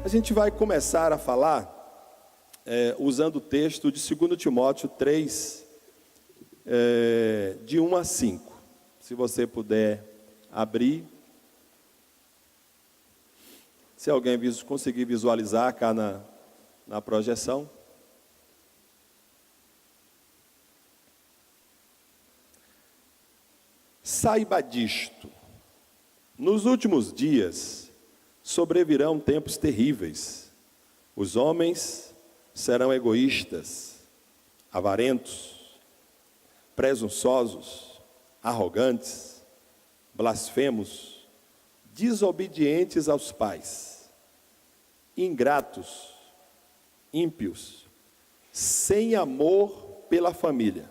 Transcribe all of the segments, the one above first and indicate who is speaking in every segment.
Speaker 1: A gente vai começar a falar usando o texto de 2 Timóteo 3, de 1 a 5. Se você puder abrir. Se alguém conseguir visualizar cá na projeção. Saiba disto: nos últimos dias sobrevirão tempos terríveis. Os homens serão egoístas, avarentos, presunçosos, arrogantes, blasfemos, desobedientes aos pais, ingratos, ímpios, sem amor pela família,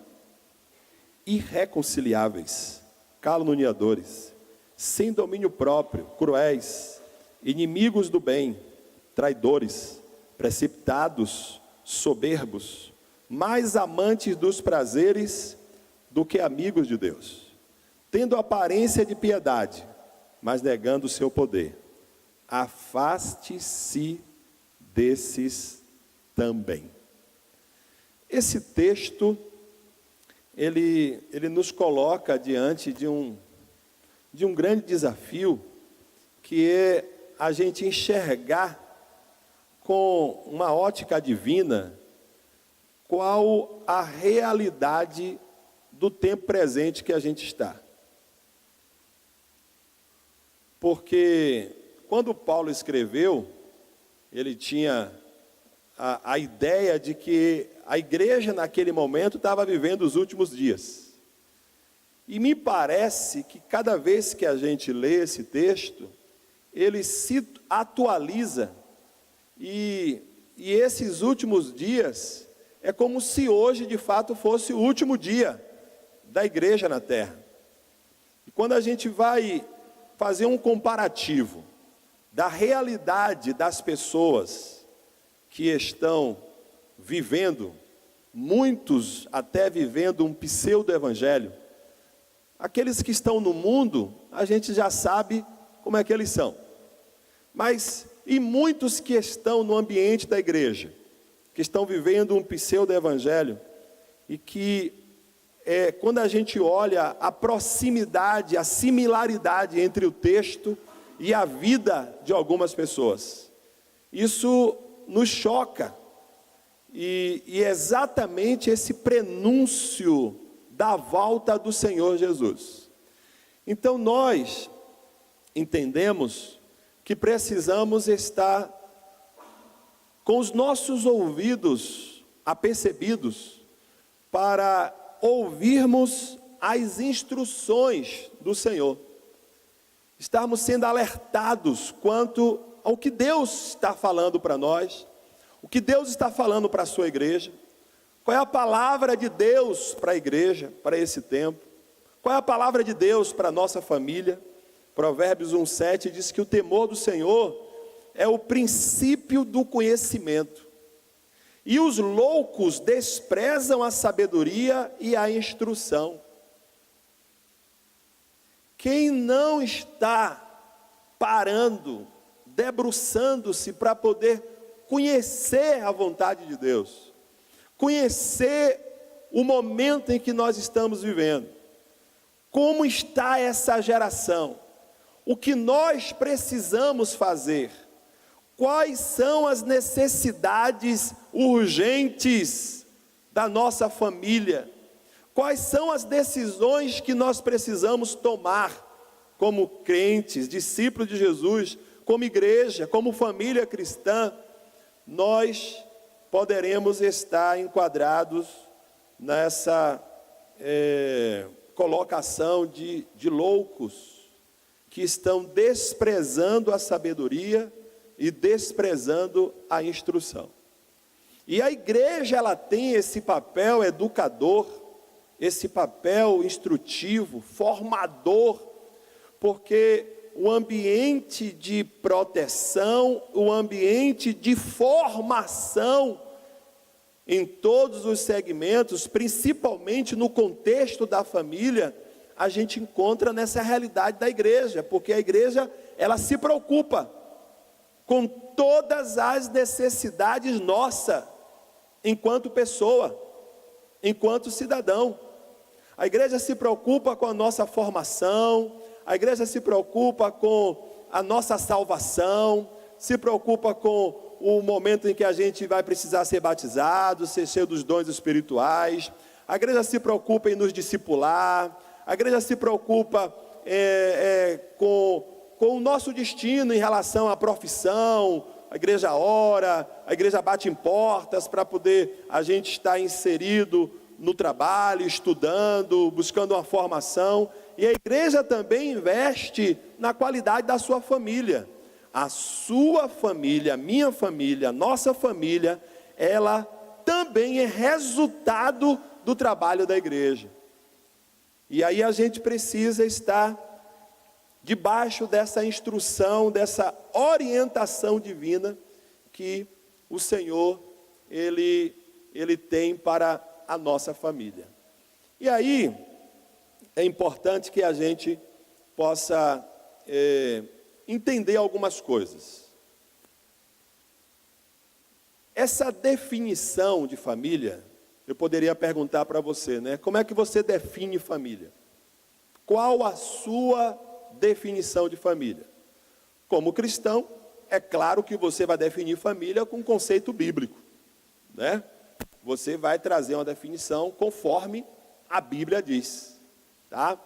Speaker 1: irreconciliáveis, caluniadores, sem domínio próprio, cruéis, inimigos do bem, traidores, precipitados, soberbos, mais amantes dos prazeres do que amigos de Deus, tendo aparência de piedade, mas negando o seu poder. Afaste-se desses também. Esse texto, ele nos coloca diante de um grande desafio, que é a gente enxergar com uma ótica divina qual a realidade do tempo presente que a gente está. Porque quando Paulo escreveu, ele tinha a ideia de que a igreja naquele momento estava vivendo os últimos dias. E me parece que cada vez que a gente lê esse texto, ele se atualiza, e esses últimos dias é como se hoje de fato fosse o último dia da igreja na terra. E quando a gente vai fazer um comparativo da realidade das pessoas que estão vivendo, muitos até vivendo um pseudo-evangelho, aqueles que estão no mundo, a gente já sabe como é que eles são. Mas, e muitos que estão no ambiente da igreja, que estão vivendo um pseudo-evangelho, e que, quando a gente olha a proximidade, a similaridade entre o texto e a vida de algumas pessoas, isso nos choca, e exatamente esse prenúncio da volta do Senhor Jesus. Então nós entendemos que precisamos estar com os nossos ouvidos apercebidos para ouvirmos as instruções do Senhor, estarmos sendo alertados quanto ao que Deus está falando para nós, o que Deus está falando para a sua igreja. Qual é a palavra de Deus para a igreja, para esse tempo? Qual é a palavra de Deus para a nossa família? Provérbios 1:7 diz que o temor do Senhor é o princípio do conhecimento. E os loucos desprezam a sabedoria e a instrução. Quem não está parando, debruçando-se para poder conhecer a vontade de Deus, conhecer o momento em que nós estamos vivendo, como está essa geração, o que nós precisamos fazer, quais são as necessidades urgentes da nossa família, quais são as decisões que nós precisamos tomar como crentes, discípulos de Jesus, como igreja, como família cristã. Nós poderemos estar enquadrados nessa colocação de loucos que estão desprezando a sabedoria e desprezando a instrução. E a igreja, ela tem esse papel educador, esse papel instrutivo, formador, porque o ambiente de proteção, o ambiente de formação em todos os segmentos, principalmente no contexto da família, a gente encontra nessa realidade da igreja, porque a igreja, ela se preocupa com todas as necessidades nossas, enquanto pessoa, enquanto cidadão. A igreja se preocupa com a nossa formação, a igreja se preocupa com a nossa salvação, se preocupa com o momento em que a gente vai precisar ser batizado, ser cheio dos dons espirituais. A igreja se preocupa em nos discipular, a igreja se preocupa com o nosso destino em relação à profissão. A igreja ora, a igreja bate em portas para poder a gente estar inserido no trabalho, estudando, buscando uma formação. E a igreja também investe na qualidade da sua família. A sua família, a minha família, a nossa família, ela também é resultado do trabalho da igreja. E aí a gente precisa estar debaixo dessa instrução, dessa orientação divina que o Senhor, Ele tem para a nossa família. E aí, é importante que a gente possa entender algumas coisas. Essa definição de família, eu poderia perguntar para você, né? Como é que você define família? Qual a sua definição de família? Como cristão, é claro que você vai definir família com um conceito bíblico, né? Você vai trazer uma definição conforme a Bíblia diz, tá?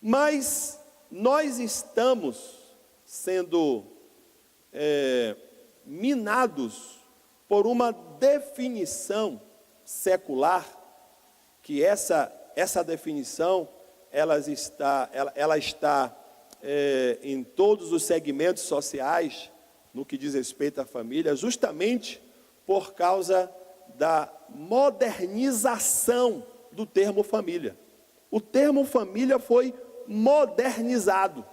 Speaker 1: Mas nós estamos sendo minados por uma definição secular, que essa definição ela está em todos os segmentos sociais, no que diz respeito à família, justamente por causa da modernização do termo família. O termo família foi modernizado,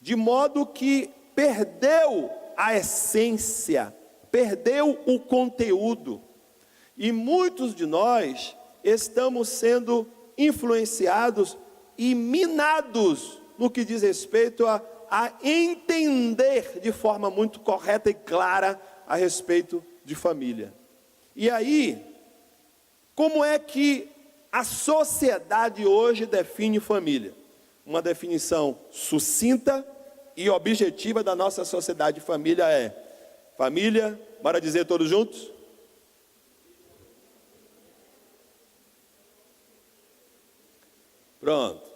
Speaker 1: de modo que perdeu a essência, perdeu o conteúdo. E muitos de nós estamos sendo influenciados e minados no que diz respeito a entender de forma muito correta e clara a respeito de família. E aí, como é que a sociedade hoje define família? Uma definição sucinta e objetiva da nossa sociedade de família é: família, bora dizer todos juntos? Pronto.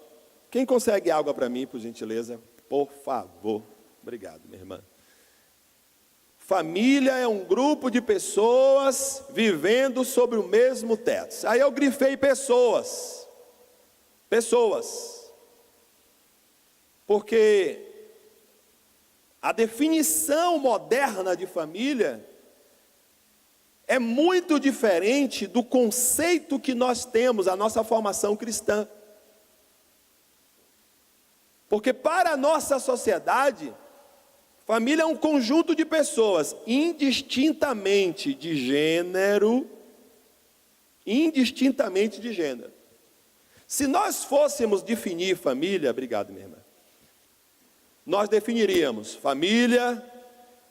Speaker 1: Quem consegue água para mim, por gentileza? Por favor. Obrigado, minha irmã. Família é um grupo de pessoas vivendo sobre o mesmo teto. Aí eu grifei pessoas. Pessoas. Porque a definição moderna de família é muito diferente do conceito que nós temos, a nossa formação cristã. Porque para a nossa sociedade, família é um conjunto de pessoas, indistintamente de gênero, Se nós fôssemos definir família, obrigado, minha irmã, nós definiríamos: família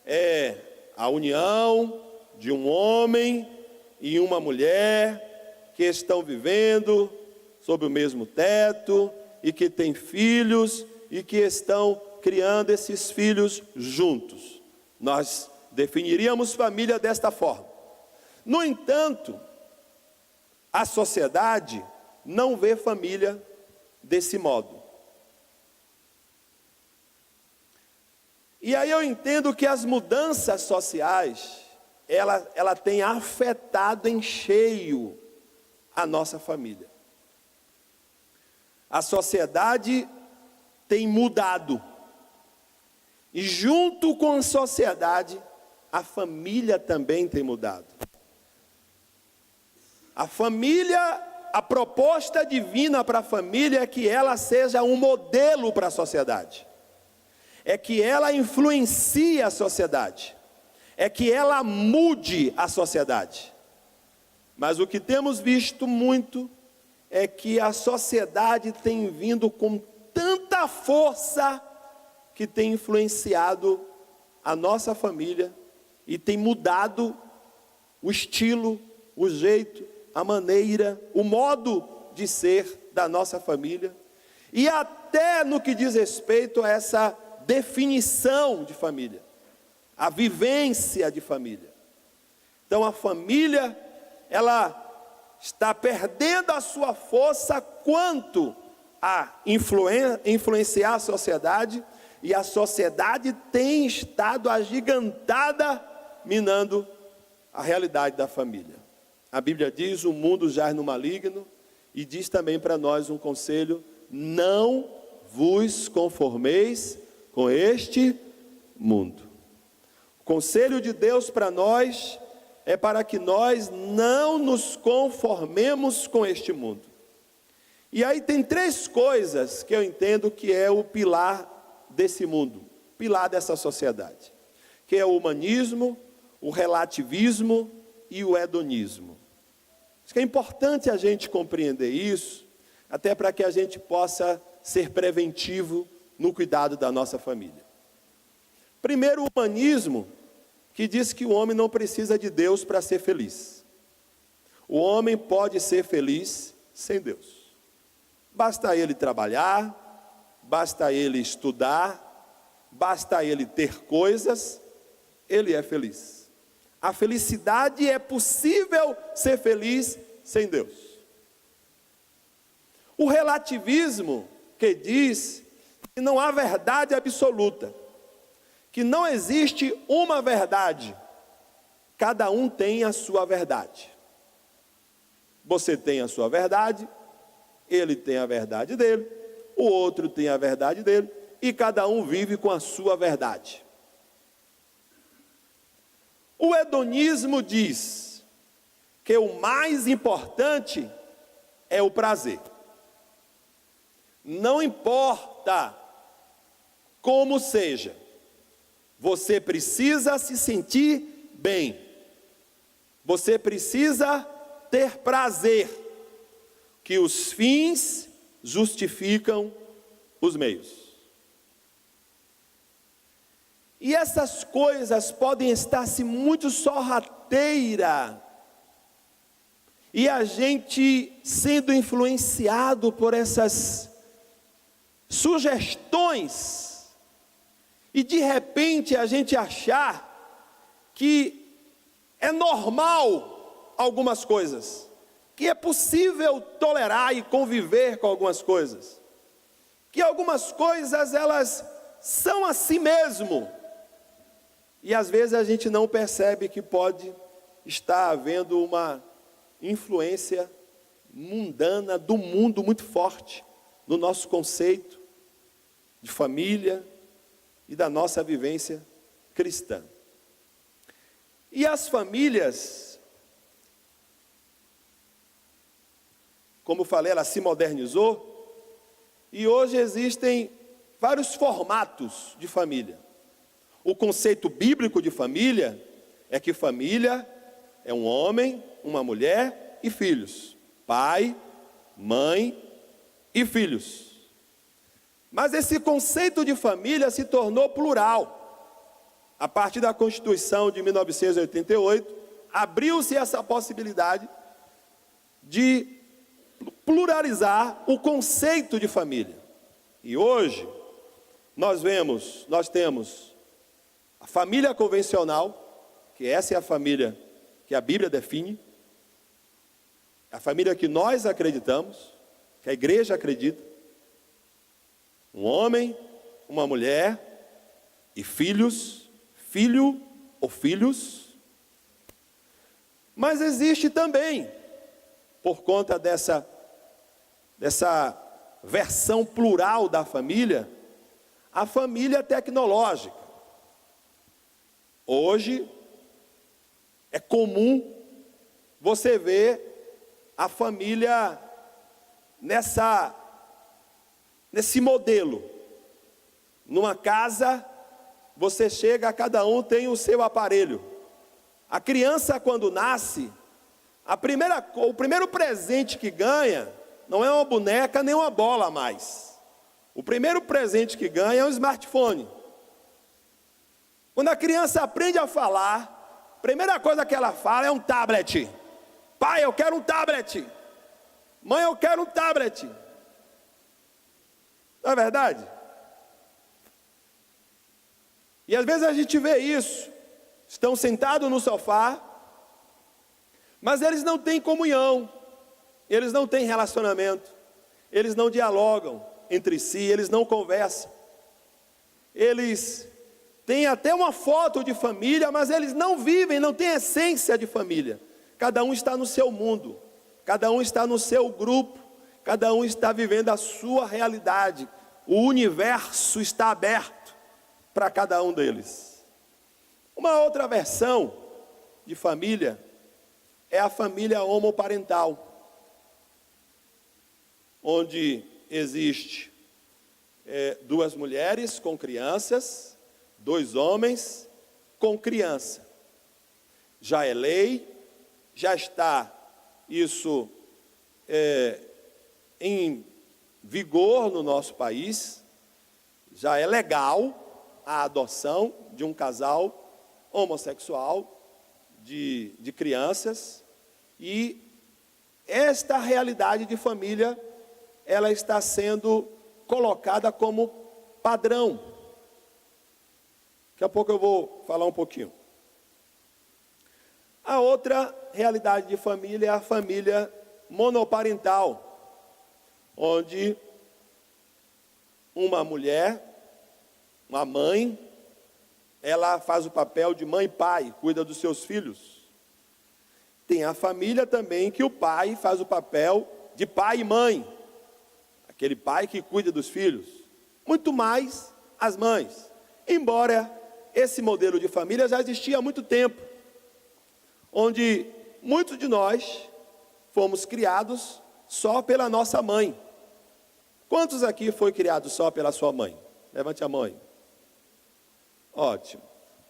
Speaker 1: é a união de um homem e uma mulher que estão vivendo sob o mesmo teto e que têm filhos e que estão criando esses filhos juntos. Nós definiríamos família desta forma. No entanto, a sociedade não vê família desse modo. E aí eu entendo que as mudanças sociais, ela tem afetado em cheio a nossa família. A sociedade tem mudado. E junto com a sociedade, a família também tem mudado. A família, a proposta divina para a família é que ela seja um modelo para a sociedade. É que ela influencie a sociedade. É que ela mude a sociedade. Mas o que temos visto muito é que a sociedade tem vindo com tanta força que tem influenciado a nossa família e tem mudado o estilo, o jeito, a maneira, o modo de ser da nossa família, e até no que diz respeito a essa definição de família, a vivência de família. Então a família, ela está perdendo a sua força quanto a influenciar a sociedade, e a sociedade tem estado agigantada, minando a realidade da família. A Bíblia diz: o mundo jaz no maligno, e diz também para nós um conselho: não vos conformeis com este mundo. O conselho de Deus para nós é para que nós não nos conformemos com este mundo. E aí tem 3 coisas que eu entendo que é o pilar desse mundo, pilar dessa sociedade, que é o humanismo, o relativismo e o hedonismo. Acho que é importante a gente compreender isso, até para que a gente possa ser preventivo no cuidado da nossa família. Primeiro, o humanismo, que diz que o homem não precisa de Deus para ser feliz. O homem pode ser feliz sem Deus. Basta ele trabalhar, basta ele estudar, basta ele ter coisas, ele é feliz. A felicidade é possível ser feliz sem Deus. O relativismo, que diz que não há verdade absoluta, que não existe uma verdade, cada um tem a sua verdade. Você tem a sua verdade, ele tem a verdade dele, o outro tem a verdade dele, e cada um vive com a sua verdade. O hedonismo diz que o mais importante é o prazer. Não importa como seja, você precisa se sentir bem, você precisa ter prazer, que os fins justificam os meios. E essas coisas podem estar-se muito sorrateira, e a gente sendo influenciado por essas sugestões, e de repente a gente achar que é normal algumas coisas, que é possível tolerar e conviver com algumas coisas, que algumas coisas elas são assim mesmo, e às vezes a gente não percebe que pode estar havendo uma influência mundana do mundo muito forte no nosso conceito de família e da nossa vivência cristã. E as famílias, como falei, ela se modernizou, e hoje existem vários formatos de família. O conceito bíblico de família é que família é um homem, uma mulher e filhos. Pai, mãe e filhos. Mas esse conceito de família se tornou plural. A partir da Constituição de 1988, abriu-se essa possibilidade de pluralizar o conceito de família. E hoje, nós temos a família convencional, que essa é a família que a Bíblia define, a família que nós acreditamos, que a igreja acredita, um homem, uma mulher e filhos, filho ou filhos. Mas existe também, por conta dessa versão plural da família, a família tecnológica. Hoje é comum você ver a família nesse modelo. Numa casa, você chega, cada um tem o seu aparelho. A criança, quando nasce, o primeiro presente que ganha não é uma boneca nem uma bola mais. O primeiro presente que ganha é um smartphone. Quando a criança aprende a falar, a primeira coisa que ela fala é um tablet. Pai, eu quero um tablet. Mãe, eu quero um tablet. Não é verdade? E às vezes a gente vê isso. Estão sentados no sofá, mas eles não têm comunhão, eles não têm relacionamento, eles não dialogam entre si, eles não conversam. Eles têm até uma foto de família, mas eles não vivem, não têm essência de família. Cada um está no seu mundo, cada um está no seu grupo, cada um está vivendo a sua realidade. O universo está aberto para cada um deles. Uma outra versão de família é a família homoparental, onde existe duas mulheres com crianças, dois homens com criança. Já é lei, já está isso em vigor no nosso país, já é legal a adoção de um casal homossexual de crianças, e esta realidade de família, ela está sendo colocada como padrão. Daqui a pouco eu vou falar um pouquinho. A outra realidade de família é a família monoparental, onde uma mulher, uma mãe, ela faz o papel de mãe e pai, cuida dos seus filhos. Tem a família também que o pai faz o papel de pai e mãe, aquele pai que cuida dos filhos, muito mais as mães. Embora esse modelo de família já existia há muito tempo, onde muitos de nós fomos criados só pela nossa mãe. Quantos aqui foi criado só pela sua mãe? Levante a mão. Ótimo.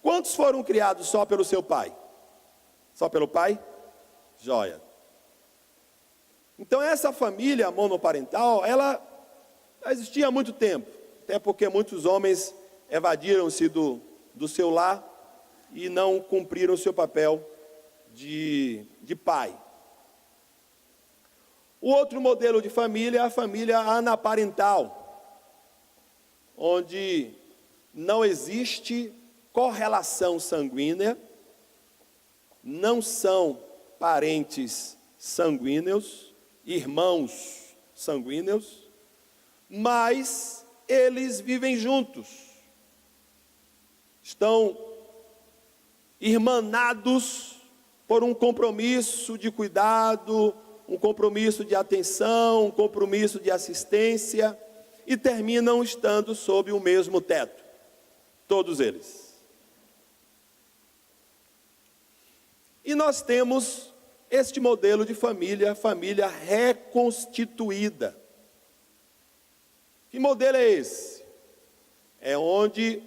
Speaker 1: Quantos foram criados só pelo seu pai? Só pelo pai? Joia. Então essa família monoparental, ela existia há muito tempo, até porque muitos homens evadiram-se do seu lar e não cumpriram o seu papel de pai. O outro modelo de família é a família anaparental, onde não existe correlação sanguínea, não são parentes sanguíneos, irmãos sanguíneos, mas eles vivem juntos, estão irmanados por um compromisso de cuidado, um compromisso de atenção, um compromisso de assistência, e terminam estando sob o mesmo teto, todos eles. E nós temos este modelo de família, família reconstituída. Que modelo é esse? É onde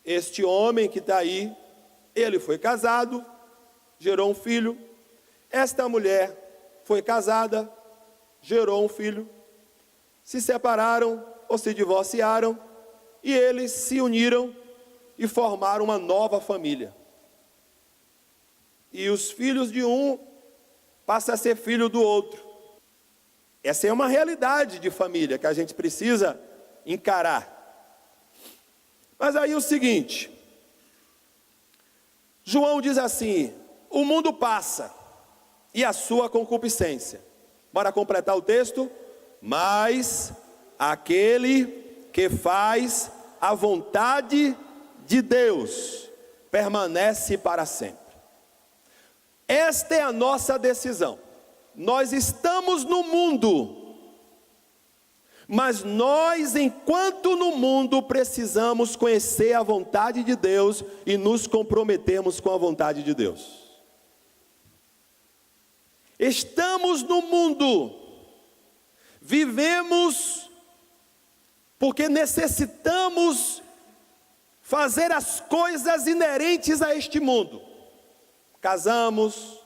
Speaker 1: este homem que está aí, ele foi casado, gerou um filho. Esta mulher foi casada, gerou um filho. Se separaram ou se divorciaram, e eles se uniram e formaram uma nova família. E os filhos de um passam a ser filho do outro. Essa é uma realidade de família que a gente precisa encarar. Mas aí o seguinte, João diz assim: o mundo passa e a sua concupiscência. Bora completar o texto? Mas aquele que faz a vontade de Deus permanece para sempre. Esta é a nossa decisão. Nós estamos no mundo, mas nós, enquanto no mundo, precisamos conhecer a vontade de Deus e nos comprometermos com a vontade de Deus. Estamos no mundo, vivemos porque necessitamos fazer as coisas inerentes a este mundo. Casamos,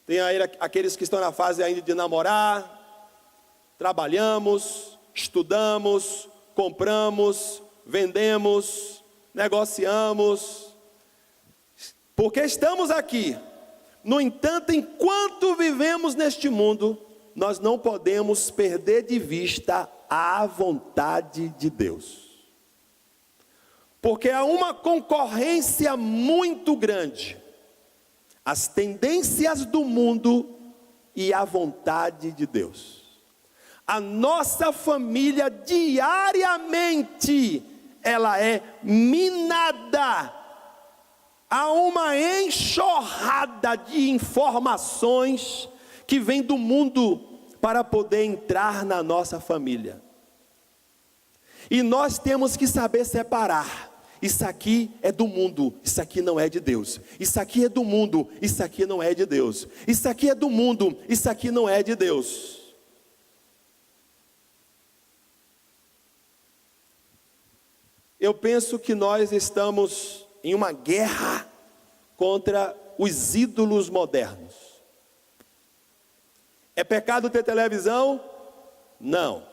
Speaker 1: tem aí aqueles que estão na fase ainda de namorar, trabalhamos, estudamos, compramos, vendemos, negociamos, porque estamos aqui. No entanto, enquanto vivemos neste mundo, nós não podemos perder de vista a vontade de Deus. Porque há uma concorrência muito grande, as tendências do mundo e a vontade de Deus. A nossa família diariamente, ela é minada. Há uma enxurrada de informações que vem do mundo para poder entrar na nossa família. E nós temos que saber separar. Isso aqui é do mundo, isso aqui não é de Deus. Isso aqui é do mundo, isso aqui não é de Deus. Isso aqui é do mundo, isso aqui não é de Deus. Eu penso que nós estamos em uma guerra contra os ídolos modernos. É pecado ter televisão? Não.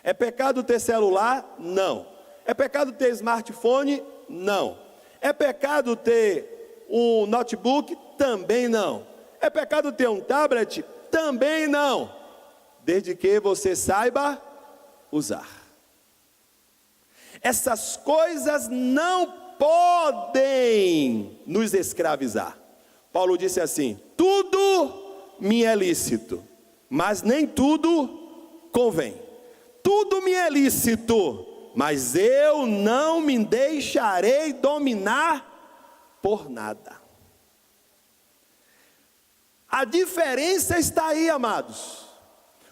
Speaker 1: É pecado ter celular? Não. É pecado ter smartphone? Não. É pecado ter um notebook? Também não. É pecado ter um tablet? Também não. Desde que você saiba usar. Essas coisas não podem nos escravizar. Paulo disse assim: tudo me é lícito, mas nem tudo convém. Tudo me é lícito, mas eu não me deixarei dominar por nada. A diferença está aí, amados,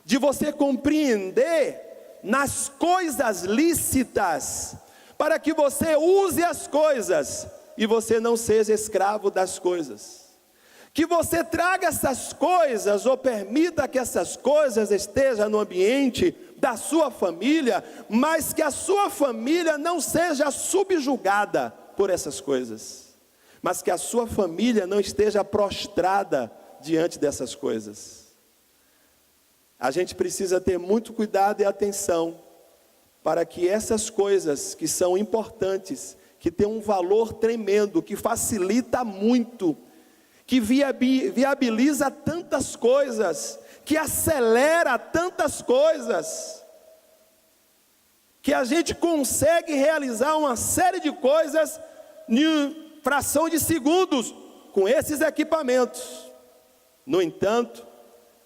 Speaker 1: de você compreender nas coisas lícitas, para que você use as coisas e você não seja escravo das coisas. Que você traga essas coisas ou permita que essas coisas estejam no ambiente da sua família, mas que a sua família não seja subjugada por essas coisas, mas que a sua família não esteja prostrada diante dessas coisas. A gente precisa ter muito cuidado e atenção para que essas coisas que são importantes, que têm um valor tremendo, que facilita muito, que viabiliza tantas coisas, que acelera tantas coisas, que a gente consegue realizar uma série de coisas em fração de segundos com esses equipamentos. No entanto,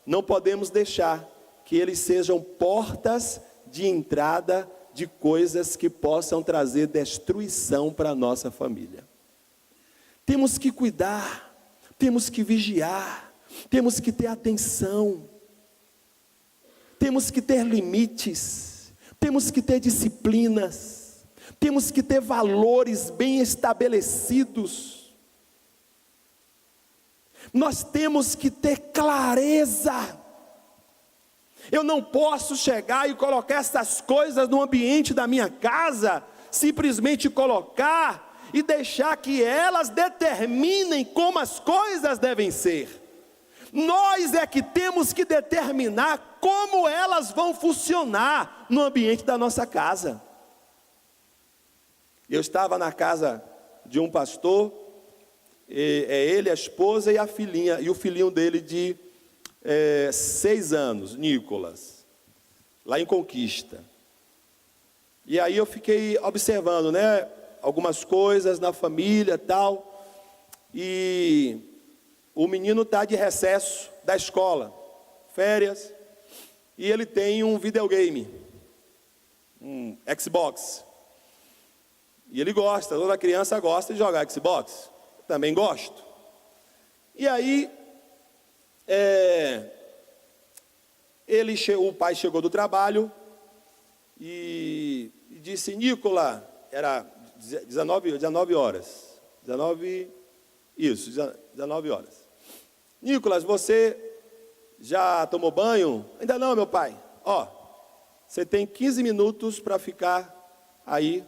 Speaker 1: não podemos deixar que eles sejam portas de entrada de coisas que possam trazer destruição para a nossa família. Temos que cuidar, temos que vigiar, temos que ter atenção, temos que ter limites, temos que ter disciplinas, temos que ter valores bem estabelecidos. Nós temos que ter clareza. Eu não posso chegar e colocar essas coisas no ambiente da minha casa, simplesmente colocar e deixar que elas determinem como as coisas devem ser. Nós é que temos que determinar como elas vão funcionar no ambiente da nossa casa. Eu estava na casa de um pastor, ele, a esposa e a filhinha, e o filhinho dele de 6 anos, Nicolas, lá em Conquista. E aí eu fiquei observando, né, algumas coisas na família e tal, e o menino está de recesso da escola, férias, e ele tem um videogame, um Xbox, e ele gosta, toda criança gosta de jogar Xbox, eu também gosto. E aí, o pai chegou do trabalho e disse: Nicolas, era 19 horas, 19 horas. Nicolas, você já tomou banho? Ainda não, meu pai. Você tem 15 minutos para ficar aí,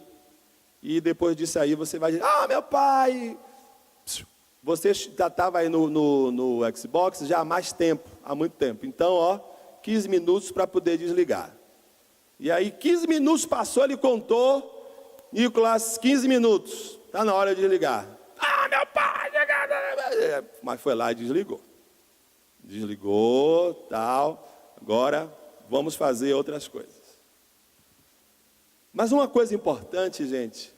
Speaker 1: e depois disso aí você vai dizer: meu pai, você já estava aí no Xbox já há mais tempo, há muito tempo. Então, 15 minutos para poder desligar. E aí 15 minutos passou, ele contou, Nicolas, 15 minutos, está na hora de ligar. Meu pai! Mas foi lá e desligou. Desligou, tal, agora vamos fazer outras coisas. Mas uma coisa importante, gente,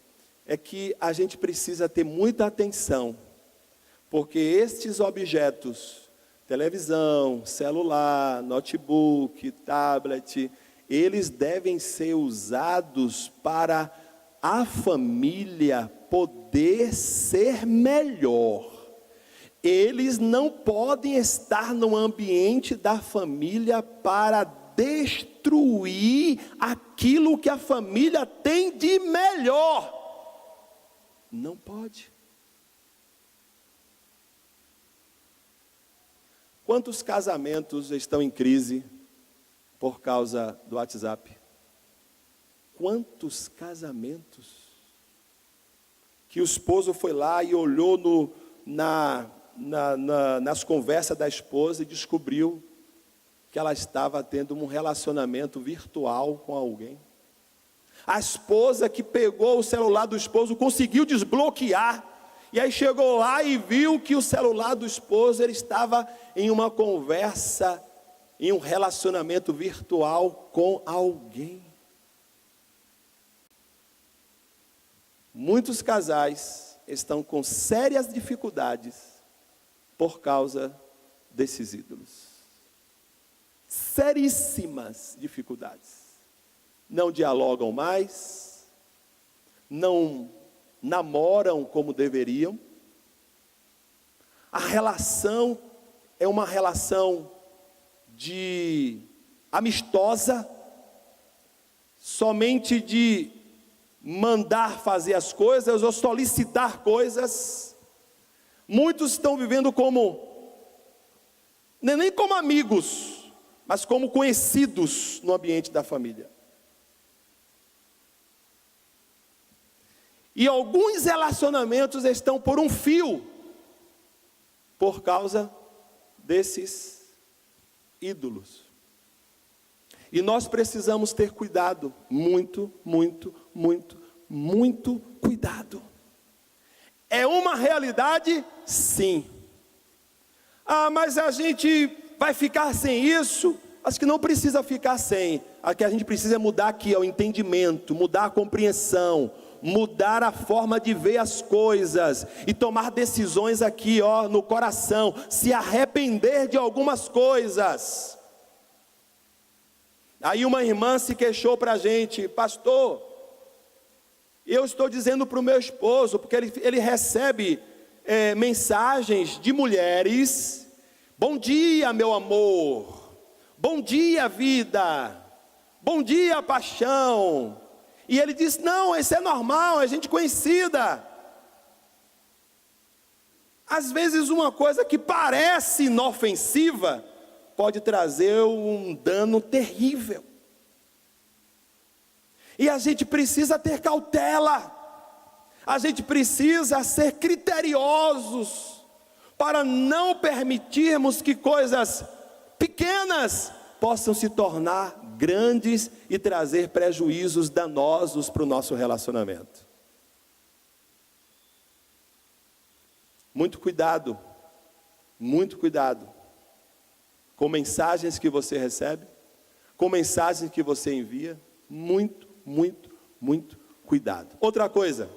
Speaker 1: é que a gente precisa ter muita atenção, porque estes objetos, televisão, celular, notebook, tablet, eles devem ser usados para a família poder ser melhor. Eles não podem estar no ambiente da família para destruir aquilo que a família tem de melhor. Não pode. Quantos casamentos estão em crise por causa do WhatsApp? Quantos casamentos que o esposo foi lá e olhou nas conversas da esposa e descobriu que ela estava tendo um relacionamento virtual com alguém. A esposa que pegou o celular do esposo conseguiu desbloquear, e aí chegou lá e viu que o celular do esposo, ele estava em uma conversa, em um relacionamento virtual com alguém. Muitos casais estão com sérias dificuldades por causa desses ídolos. Seríssimas dificuldades. Não dialogam mais, não namoram como deveriam. A relação é uma relação amistosa, somente de mandar fazer as coisas ou solicitar coisas. Muitos estão vivendo nem como amigos, mas como conhecidos no ambiente da família. E alguns relacionamentos estão por um fio, por causa desses ídolos. E nós precisamos ter cuidado, muito, muito, muito, muito cuidado. É uma realidade? Sim. Mas a gente vai ficar sem isso? Acho que não precisa ficar sem. O que a gente precisa é mudar aqui, o entendimento, mudar a compreensão, mudar a forma de ver as coisas e tomar decisões aqui, no coração, se arrepender de algumas coisas. Aí uma irmã se queixou para a gente: pastor, eu estou dizendo para o meu esposo, porque ele recebe mensagens de mulheres: bom dia, meu amor, bom dia, vida, bom dia, paixão. E ele disse: não, isso é normal, é gente conhecida. Às vezes uma coisa que parece inofensiva pode trazer um dano terrível. E a gente precisa ter cautela, a gente precisa ser criteriosos, para não permitirmos que coisas pequenas possam se tornar grandes e trazer prejuízos danosos para o nosso relacionamento. Muito cuidado com mensagens que você recebe, com mensagens que você envia. Muito, muito, muito cuidado. Outra coisa,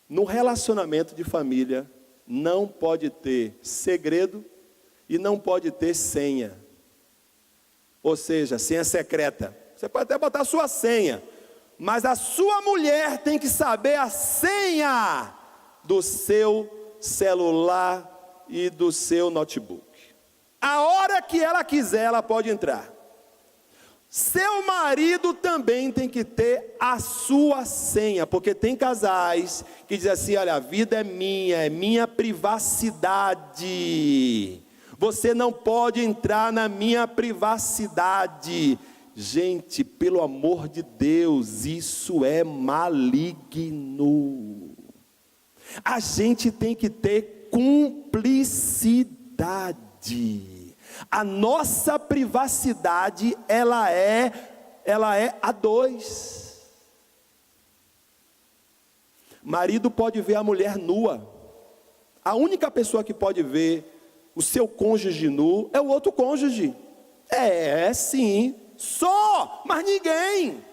Speaker 1: no relacionamento de família não pode ter segredo e não pode ter senha. Ou seja, senha secreta. Você pode até botar a sua senha, mas a sua mulher tem que saber a senha do seu celular e do seu notebook. A hora que ela quiser, ela pode entrar. Seu marido também tem que ter a sua senha, porque tem casais que dizem assim: olha, a vida é minha privacidade. Você não pode entrar na minha privacidade. Gente, pelo amor de Deus, isso é maligno. A gente tem que ter cumplicidade. A nossa privacidade, ela é a dois. Marido pode ver a mulher nua. A única pessoa que pode ver o seu cônjuge nu é o outro cônjuge. Sim, só, mas ninguém.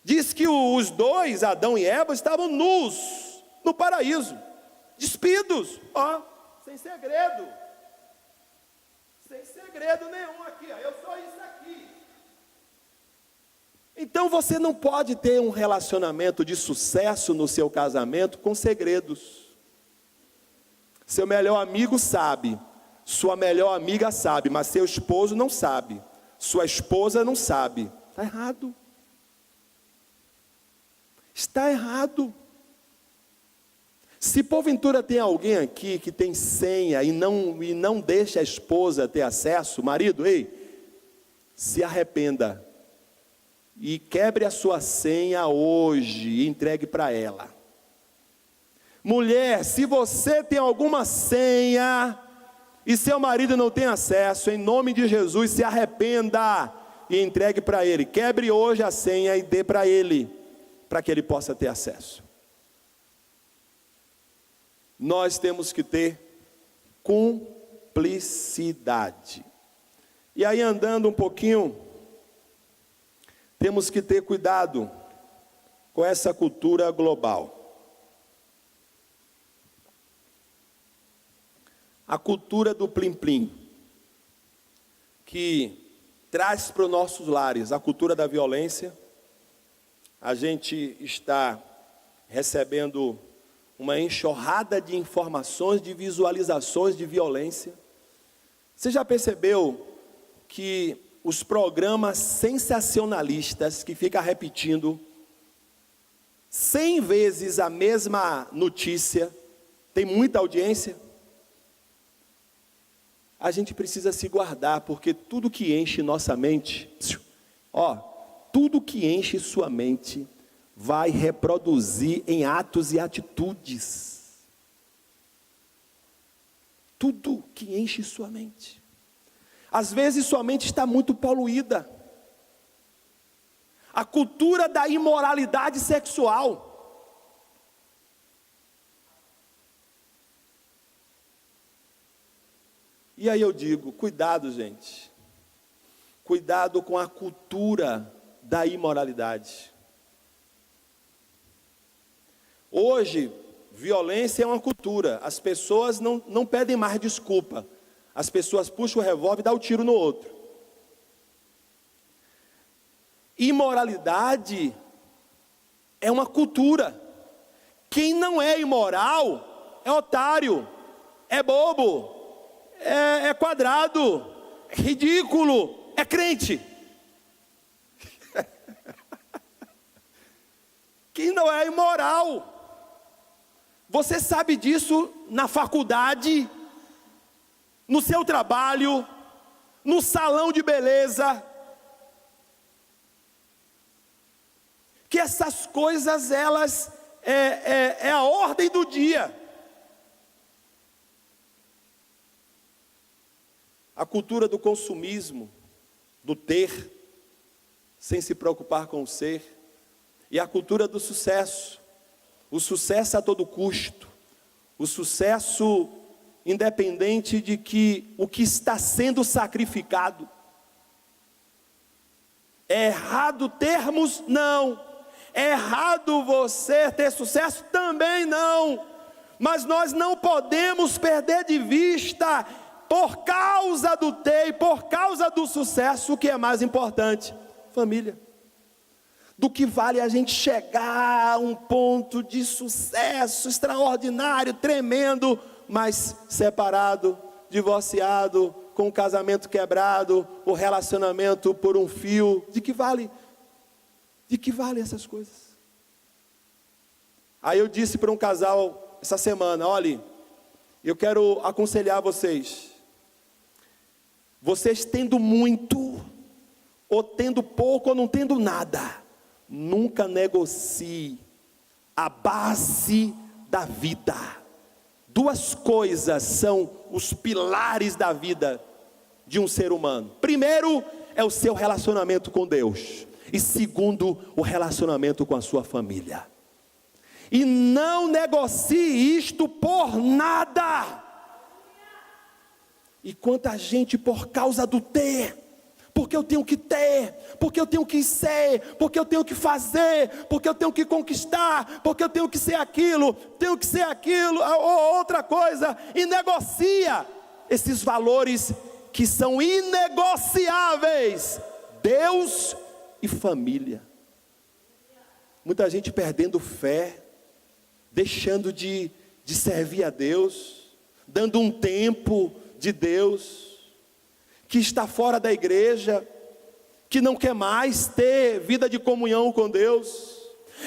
Speaker 1: Diz que os dois, Adão e Eva, estavam nus no paraíso, despidos, sem segredo. Sem segredo nenhum aqui, eu sou isso aqui. Então você não pode ter um relacionamento de sucesso no seu casamento com segredos. Seu melhor amigo sabe, sua melhor amiga sabe, mas seu esposo não sabe, sua esposa não sabe. Está errado. Está errado. Se porventura tem alguém aqui que tem senha e não deixa a esposa ter acesso, marido, se arrependa e quebre a sua senha hoje e entregue para ela. Mulher, se você tem alguma senha e seu marido não tem acesso, em nome de Jesus, se arrependa e entregue para ele. Quebre hoje a senha e dê para ele, para que ele possa ter acesso. Nós temos que ter cumplicidade. E aí, andando um pouquinho, temos que ter cuidado com essa cultura global. A cultura do plim-plim, que traz para os nossos lares a cultura da violência. A gente está recebendo uma enxurrada de informações, de visualizações de violência. Você já percebeu que os programas sensacionalistas que ficam repetindo 100 vezes a mesma notícia, tem muita audiência? A gente precisa se guardar, porque tudo que enche nossa mente, tudo que enche sua mente, vai reproduzir em atos e atitudes. Tudo que enche sua mente. Às vezes sua mente está muito poluída. A cultura da imoralidade sexual. E aí eu digo, cuidado, gente. Cuidado com a cultura da imoralidade. Hoje, violência é uma cultura. As pessoas não pedem mais desculpa. As pessoas puxam o revólver e dão o tiro no outro. Imoralidade é uma cultura. Quem não é imoral é otário, é bobo, é quadrado, é ridículo, é crente. Quem não é imoral, você sabe disso na faculdade, no seu trabalho, no salão de beleza, que essas coisas, elas é a ordem do dia. A cultura do consumismo, do ter, sem se preocupar com o ser, e a cultura do sucesso, o sucesso a todo custo, o sucesso independente de que o que está sendo sacrificado. É errado termos? Não. É errado você ter sucesso? Também não. Mas nós não podemos perder de vista, por causa do ter e por causa do sucesso, o que é mais importante? Família. Do que vale a gente chegar a um ponto de sucesso extraordinário, tremendo, mas separado, divorciado, com o casamento quebrado, o relacionamento por um fio. De que vale? De que vale essas coisas? Aí eu disse para um casal essa semana, olha, eu quero aconselhar vocês. Vocês tendo muito, ou tendo pouco, ou não tendo nada, nunca negocie a base da vida, Duas coisas são os pilares da vida de um ser humano. Primeiro é o seu relacionamento com Deus. E segundo, o relacionamento com a sua família. E não negocie isto por nada. E quanta gente por causa do ter, porque eu tenho que ter, porque eu tenho que ser, porque eu tenho que fazer, porque eu tenho que conquistar, porque eu tenho que ser aquilo, ou outra coisa, e negocia esses valores que são inegociáveis: Deus e família. Muita gente perdendo fé, deixando de servir a Deus, dando um tempo de Deus, que está fora da igreja, que não quer mais ter vida de comunhão com Deus,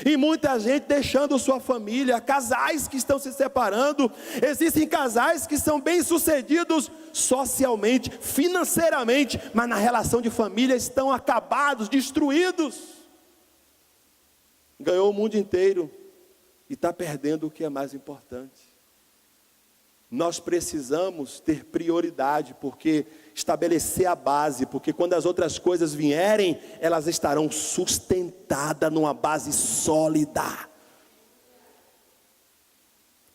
Speaker 1: e muita gente deixando sua família, casais que estão se separando. Existem casais que são bem sucedidos socialmente, financeiramente, mas na relação de família estão acabados, destruídos. Ganhou o mundo inteiro e está perdendo o que é mais importante. Nós precisamos ter prioridade, porque estabelecer a base, porque quando as outras coisas vierem, elas estarão sustentadas numa base sólida.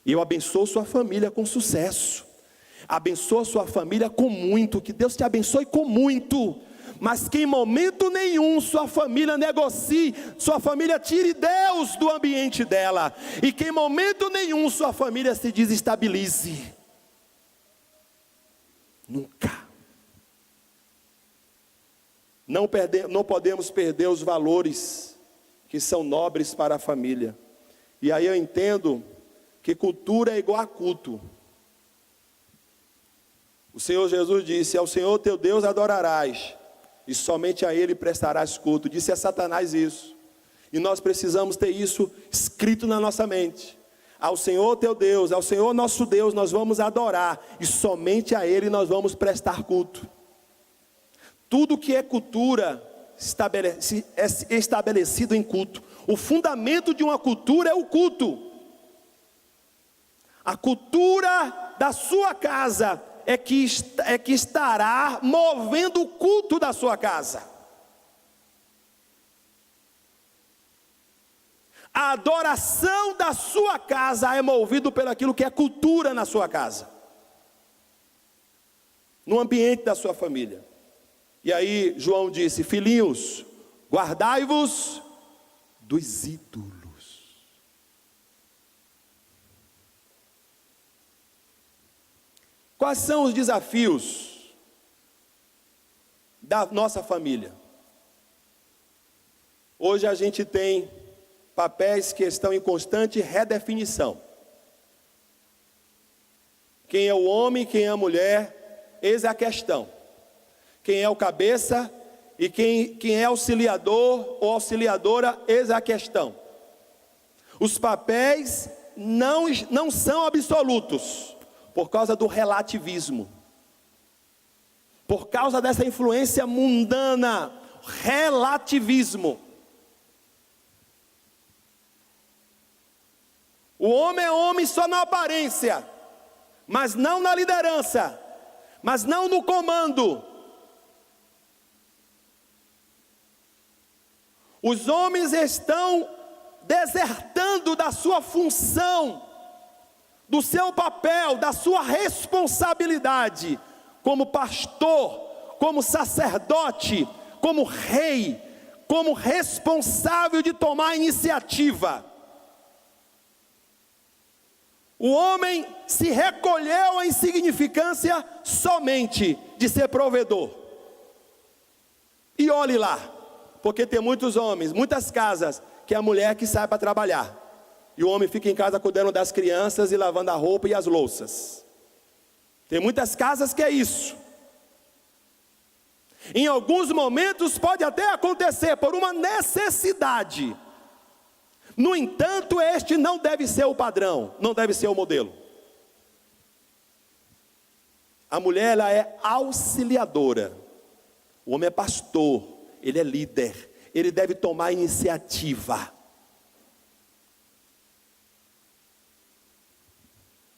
Speaker 1: E eu abençoo sua família com sucesso, abençoo sua família com muito, que Deus te abençoe com muito, mas que em momento nenhum sua família negocie, sua família tire Deus do ambiente dela, e que em momento nenhum sua família se desestabilize. Nunca. Não podemos perder os valores que são nobres para a família. E aí eu entendo que cultura é igual a culto. O Senhor Jesus disse: ao Senhor teu Deus adorarás, e somente a Ele prestarás culto. Disse a Satanás isso. E nós precisamos ter isso escrito na nossa mente. Ao Senhor teu Deus, ao Senhor nosso Deus, nós vamos adorar, e somente a Ele nós vamos prestar culto. Tudo que é cultura é estabelecido em culto. O fundamento de uma cultura é o culto. A cultura da sua casa é que estará movendo o culto da sua casa. A adoração da sua casa é movida pelo aquilo que é cultura na sua casa, no ambiente da sua família. E aí João disse: filhinhos, guardai-vos dos ídolos. Quais são os desafios da nossa família? Hoje a gente tem papéis que estão em constante redefinição. Quem é o homem, quem é a mulher, eis a questão. Quem é o cabeça e quem é auxiliador ou auxiliadora, eis a questão. Os papéis não são absolutos, por causa do relativismo, por causa dessa influência mundana, relativismo. O homem é homem só na aparência, mas não na liderança, mas não no comando. Os homens estão desertando da sua função, do seu papel, da sua responsabilidade, como pastor, como sacerdote, como rei, como responsável de tomar a iniciativa. O homem se recolheu à insignificância somente de ser provedor. E olhe lá, porque tem muitos homens, muitas casas, que é a mulher que sai para trabalhar, e o homem fica em casa cuidando das crianças e lavando a roupa e as louças. Tem muitas casas que é isso. Em alguns momentos pode até acontecer por uma necessidade. No entanto, este não deve ser o padrão, não deve ser o modelo. A mulher, ela é auxiliadora. O homem é pastor, ele é líder, ele deve tomar iniciativa.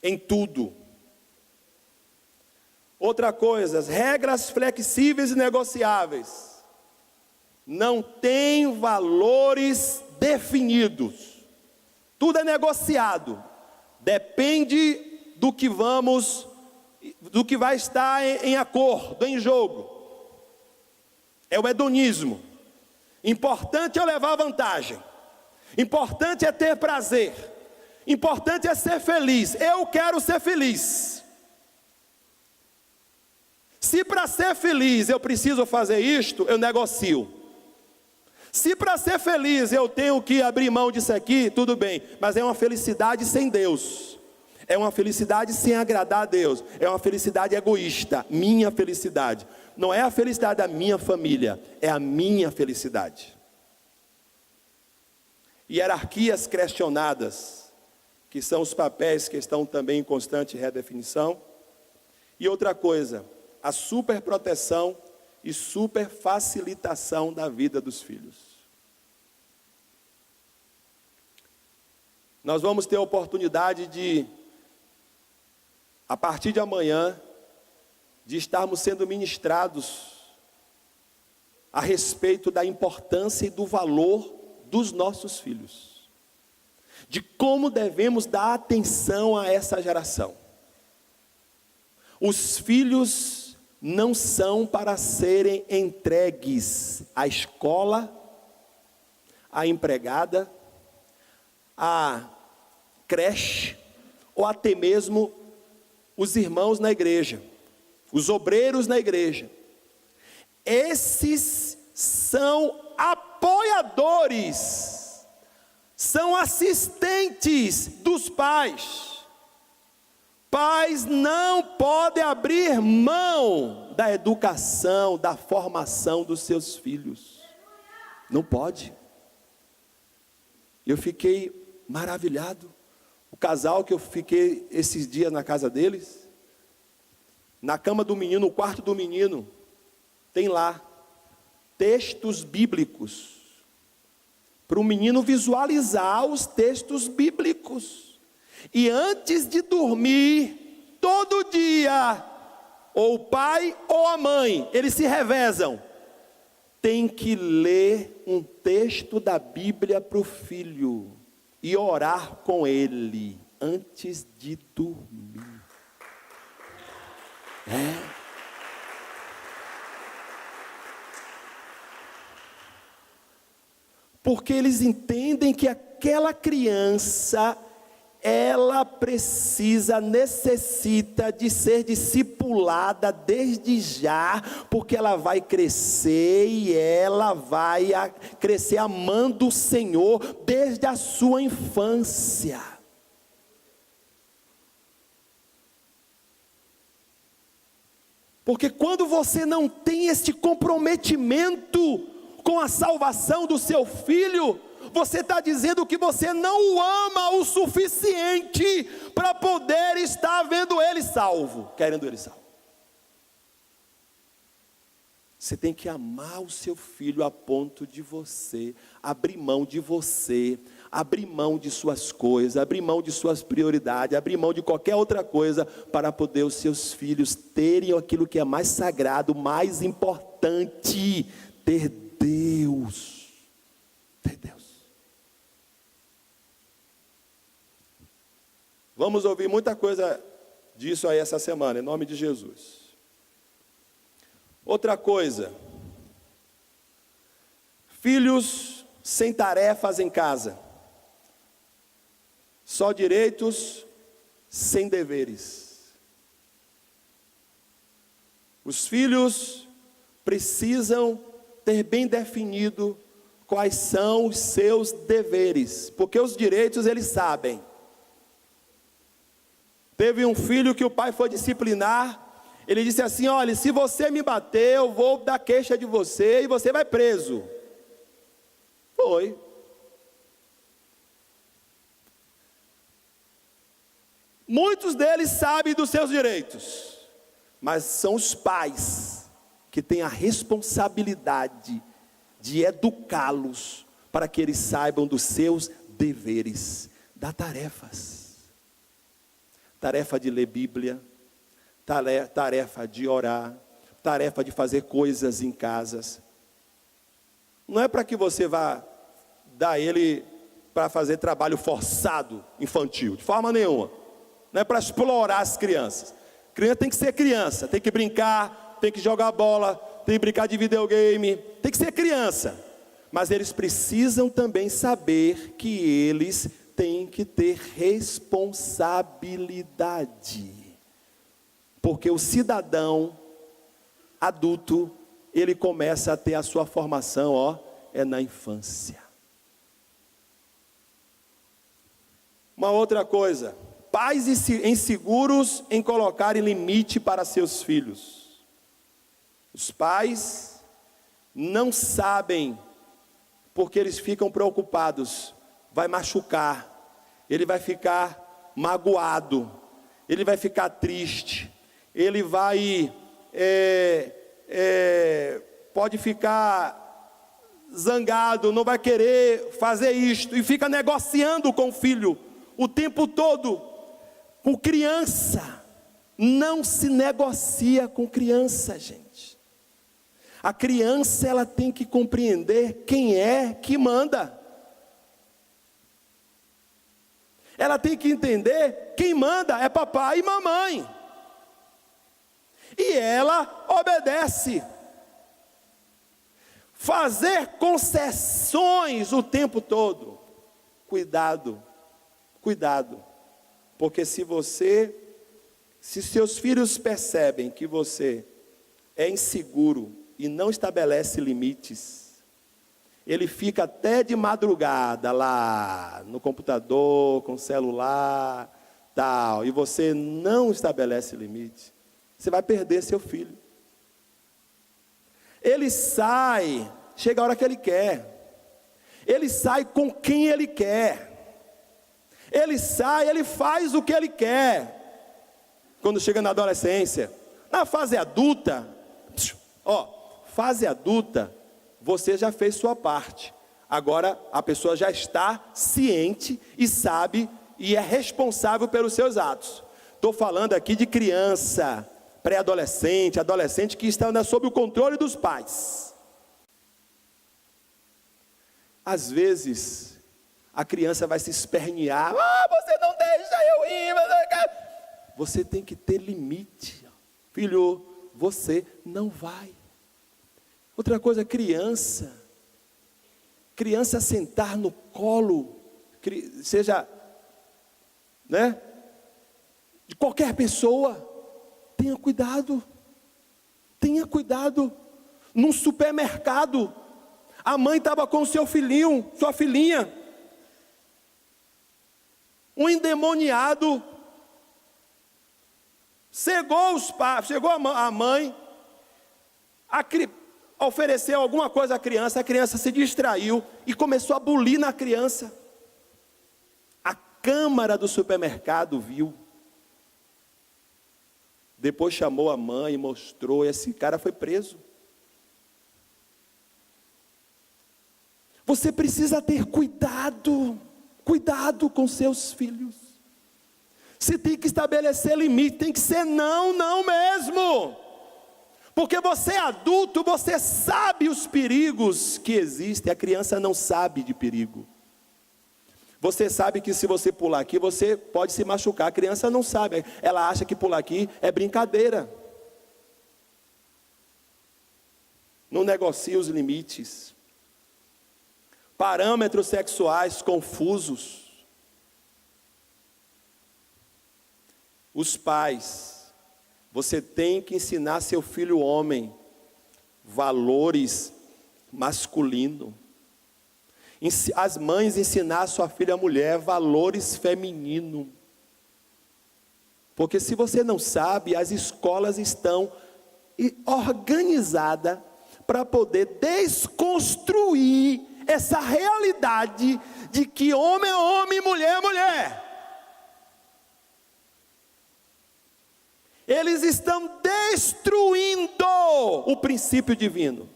Speaker 1: em tudo. Outra coisa, as regras flexíveis e negociáveis não têm valores definidos. Tudo é negociado. Depende do que vai estar em acordo, em jogo. É o hedonismo. Importante é levar vantagem. Importante é ter prazer. Importante é ser feliz. Eu quero ser feliz. Se para ser feliz eu preciso fazer isto, eu negocio. Se para ser feliz eu tenho que abrir mão disso aqui, tudo bem. Mas é uma felicidade sem Deus. É uma felicidade sem agradar a Deus. É uma felicidade egoísta. Minha felicidade. Não é a felicidade da minha família. É a minha felicidade. Hierarquias questionadas, que são os papéis que estão também em constante redefinição. E outra coisa, a superproteção e superfacilitação da vida dos filhos. Nós vamos ter a oportunidade de, a partir de amanhã, de estarmos sendo ministrados a respeito da importância e do valor dos nossos filhos, de como devemos dar atenção a essa geração. Os filhos não são para serem entregues à escola, à empregada, à creche, ou até mesmo os irmãos na igreja, os obreiros na igreja. Esses são apoiadores, são assistentes dos pais. Pais não podem abrir mão da educação, da formação dos seus filhos. Não pode. Eu fiquei maravilhado. O casal que eu fiquei esses dias na casa deles, na cama do menino, no quarto do menino, tem lá textos bíblicos, para o menino visualizar os textos bíblicos. E antes de dormir, todo dia, ou o pai ou a mãe, eles se revezam, tem que ler um texto da Bíblia para o filho, e orar com ele, antes de dormir. Porque eles entendem que aquela criança, ela necessita de ser discipulada desde já, porque ela vai crescer e ela vai crescer amando o Senhor desde a sua infância. Porque quando você não tem este comprometimento com a salvação do seu filho, você está dizendo que você não o ama o suficiente para poder estar vendo ele salvo, querendo ele salvo. Você tem que amar o seu filho a ponto de você abrir mão de você, abrir mão de suas coisas, abrir mão de suas prioridades, abrir mão de qualquer outra coisa, para poder os seus filhos terem aquilo que é mais sagrado, mais importante, ter Deus. Ter Deus. Vamos ouvir muita coisa disso aí essa semana, em nome de Jesus. Outra coisa, filhos sem tarefas em casa, só direitos, sem deveres. Os filhos precisam ter bem definido quais são os seus deveres, porque os direitos eles sabem. Teve um filho que o pai foi disciplinar, ele disse assim: olha, se você me bater, eu vou dar queixa de você e você vai preso. Foi. Muitos deles sabem dos seus direitos, mas são os pais que têm a responsabilidade de educá-los para que eles saibam dos seus deveres, das tarefas. tarefa de ler Bíblia, tarefa de orar, tarefa de fazer coisas em casas. Não é para que você vá dar ele para fazer trabalho forçado, infantil, de forma nenhuma. Não é para explorar as crianças. Criança tem que ser criança, tem que brincar, tem que jogar bola, tem que brincar de videogame, tem que ser criança. Mas eles precisam também saber que eles têm que ter responsabilidade. Porque o cidadão adulto, ele começa a ter a sua formação, na infância. Uma outra coisa, pais inseguros em colocarem limite para seus filhos. Os pais não sabem, porque eles ficam preocupados, vai machucar, ele vai ficar magoado, ele vai ficar triste, ele vai, pode ficar zangado, não vai querer fazer isto, e fica negociando com o filho, o tempo todo. Com criança, não se negocia com criança, gente. A criança, ela tem que compreender quem é que manda. Ela tem que entender quem manda é papai e mamãe. E ela obedece. Fazer concessões o tempo todo. Cuidado, cuidado. Porque se seus filhos percebem que você é inseguro e não estabelece limites, ele fica até de madrugada lá no computador, com o celular, tal, e você não estabelece limite, você vai perder seu filho. Ele sai, chega a hora que ele quer, ele sai com quem ele quer, ele sai, ele faz o que ele quer. Quando chega na adolescência, na fase adulta, fase adulta, você já fez sua parte. Agora a pessoa já está ciente e sabe e é responsável pelos seus atos. Estou falando aqui de criança, pré-adolescente, adolescente que está sob o controle dos pais. Às vezes, a criança vai se espernear. Você não deixa eu ir. Você tem que ter limite. Filho, você não vai. Outra coisa, criança sentar no colo, seja, de qualquer pessoa, tenha cuidado. Num supermercado, a mãe estava com o seu filhinho, sua filhinha, um endemoniado, cegou os pais, chegou a mãe, ofereceu alguma coisa à criança, a criança se distraiu e começou a bulir na criança. A câmara do supermercado viu, depois chamou a mãe e mostrou, e esse cara foi preso. Você precisa ter cuidado com seus filhos. Você tem que estabelecer limite, tem que ser não mesmo. Porque você é adulto, você sabe os perigos que existem, a criança não sabe de perigo. Você sabe que se você pular aqui, você pode se machucar, a criança não sabe, ela acha que pular aqui é brincadeira. Não negocie os limites. Parâmetros sexuais confusos. Os pais, você tem que ensinar seu filho homem valores masculinos. As mães ensinar sua filha mulher valores femininos. Porque se você não sabe, as escolas estão organizadas para poder desconstruir essa realidade de que homem é homem, mulher é mulher. Eles estão destruindo o princípio divino.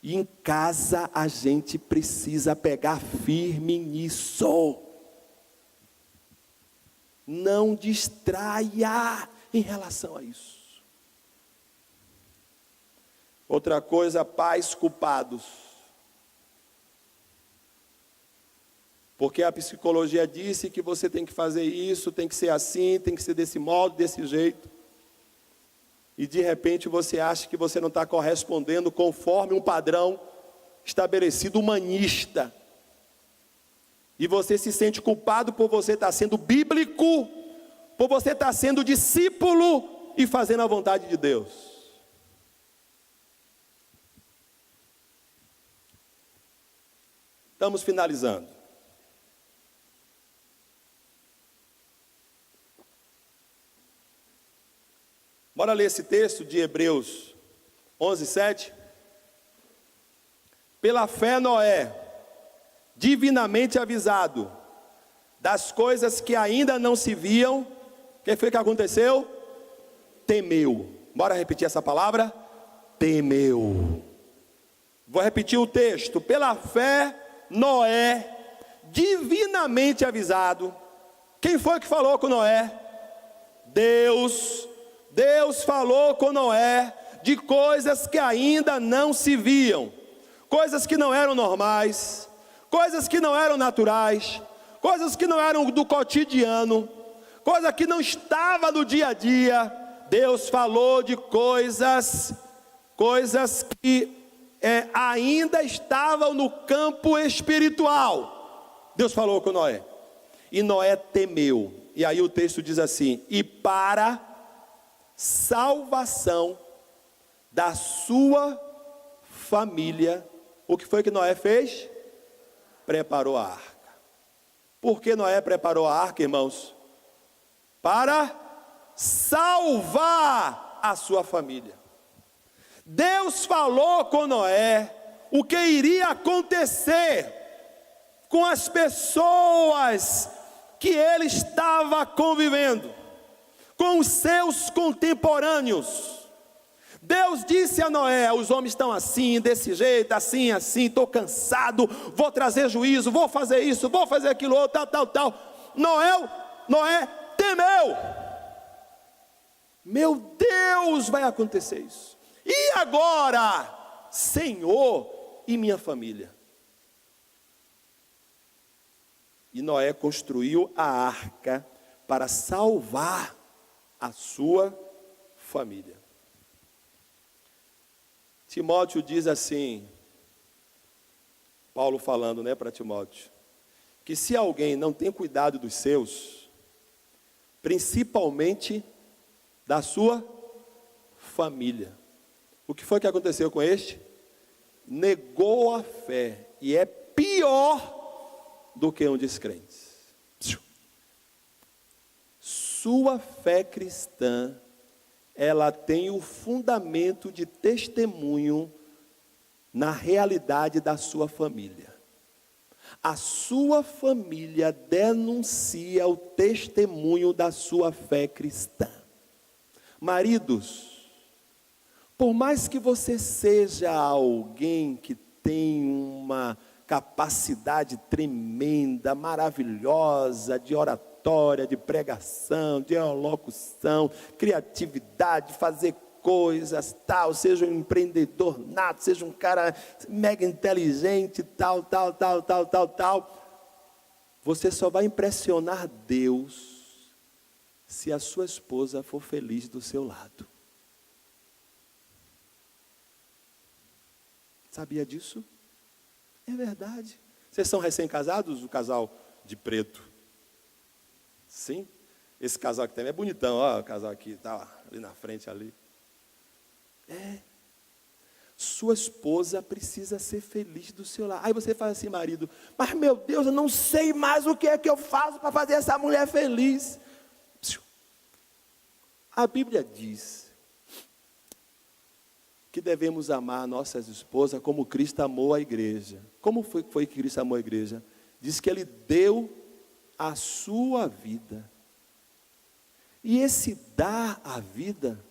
Speaker 1: E em casa a gente precisa pegar firme nisso. Não distraia em relação a isso. Outra coisa, pais culpados. Porque a psicologia disse que você tem que fazer isso, tem que ser assim, tem que ser desse modo, desse jeito. E de repente você acha que você não está correspondendo conforme um padrão estabelecido humanista. E você se sente culpado por você estar sendo bíblico, por você estar sendo discípulo e fazendo a vontade de Deus. Estamos finalizando. Bora ler esse texto de Hebreus 11:7. Pela fé Noé, divinamente avisado das coisas que ainda não se viam, o que foi que aconteceu? Temeu. Bora repetir essa palavra? Temeu. Vou repetir o texto. Pela fé Noé, divinamente avisado. Quem foi que falou com Noé? Deus. Deus falou com Noé de coisas que ainda não se viam, coisas que não eram normais, coisas que não eram naturais, coisas que não eram do cotidiano, coisa que não estava no dia a dia. Deus falou de coisas que ainda estavam no campo espiritual. Deus falou com Noé, e Noé temeu. E aí o texto diz assim: e para salvação da sua família, o que foi que Noé fez? Preparou a arca. Por que Noé preparou a arca, irmãos? Para salvar a sua família. Deus falou com Noé o que iria acontecer com as pessoas que ele estava convivendo, com os seus contemporâneos. Deus disse a Noé: os homens estão assim, desse jeito, assim, estou cansado, vou trazer juízo, vou fazer isso, vou fazer aquilo outro, tal. Noé temeu. Meu Deus, vai acontecer isso. E agora, Senhor, e minha família? E Noé construiu a arca para salvar a sua família. Timóteo diz assim, Paulo falando, para Timóteo, que se alguém não tem cuidado dos seus, principalmente da sua família, o que foi que aconteceu com este? Negou a fé, e é pior do que um descrente. Sua fé cristã, ela tem o fundamento de testemunho na realidade da sua família. A sua família denuncia o testemunho da sua fé cristã. Maridos, por mais que você seja alguém que tem uma capacidade tremenda, maravilhosa, de oratória, de pregação, de elocução, criatividade, fazer coisas, tal, seja um empreendedor nato, seja um cara mega inteligente, tal, você só vai impressionar Deus se a sua esposa for feliz do seu lado. Sabia disso? É verdade. Vocês são recém-casados, o casal de preto? Sim? Esse casal aqui também é bonitão, ó, o casal aqui, tá ali na frente, ali. Sua esposa precisa ser feliz do seu lado. Aí você fala assim, marido, mas meu Deus, eu não sei mais o que é que eu faço para fazer essa mulher feliz. A Bíblia diz que devemos amar nossas esposas como Cristo amou a igreja. Como foi que Cristo amou a igreja? Diz que Ele deu a sua vida. E esse dar a vida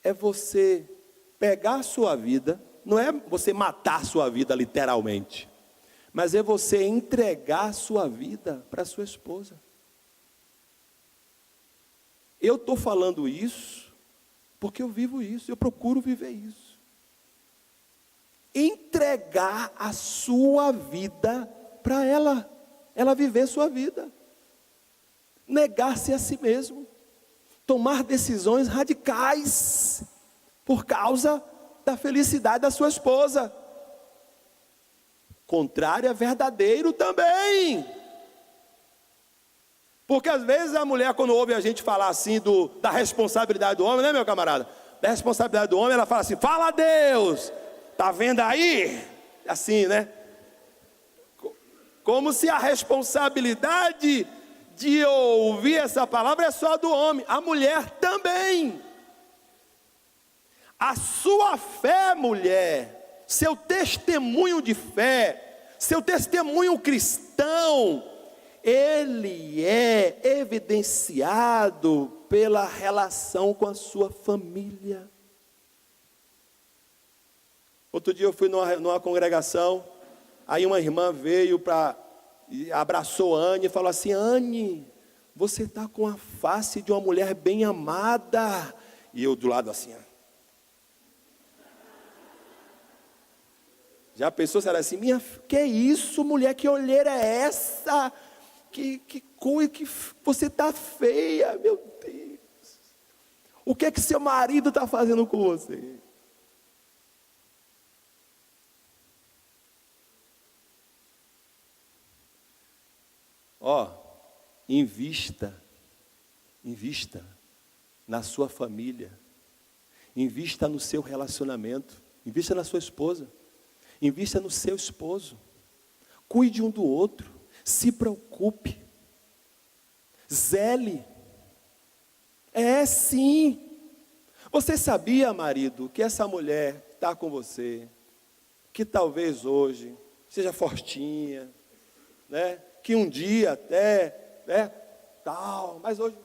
Speaker 1: é você pegar a sua vida, não é você matar a sua vida literalmente, mas é você entregar a sua vida para a sua esposa. eu estou falando isso porque eu vivo isso, eu procuro viver isso. Entregar a sua vida para ela viver sua vida. Negar-se a si mesmo. Tomar decisões radicais por causa da felicidade da sua esposa. Contrário é verdadeiro também. Porque às vezes a mulher, quando ouve a gente falar assim da responsabilidade do homem, né, meu camarada? Da responsabilidade do homem, ela fala assim: fala a Deus, tá vendo aí? Assim, né? Como se a responsabilidade de ouvir essa palavra é só do homem. A mulher também. A sua fé, mulher, seu testemunho de fé, seu testemunho cristão, ele é evidenciado pela relação com a sua família. Outro dia eu fui numa congregação, aí uma irmã veio e abraçou a Anne e falou assim: Anne, você está com a face de uma mulher bem amada. E eu do lado assim, ó. Já pensou, será assim: que é isso, mulher, que olheira é essa? Que coisa, que você está feia, meu Deus. O que é que seu marido está fazendo com você? Invista na sua família, invista no seu relacionamento, invista na sua esposa, invista no seu esposo, cuide um do outro, se preocupe, zele, sim. Você sabia, marido, que essa mulher está com você, que talvez hoje seja fortinha, né? Que um dia até, né, tal, mas hoje...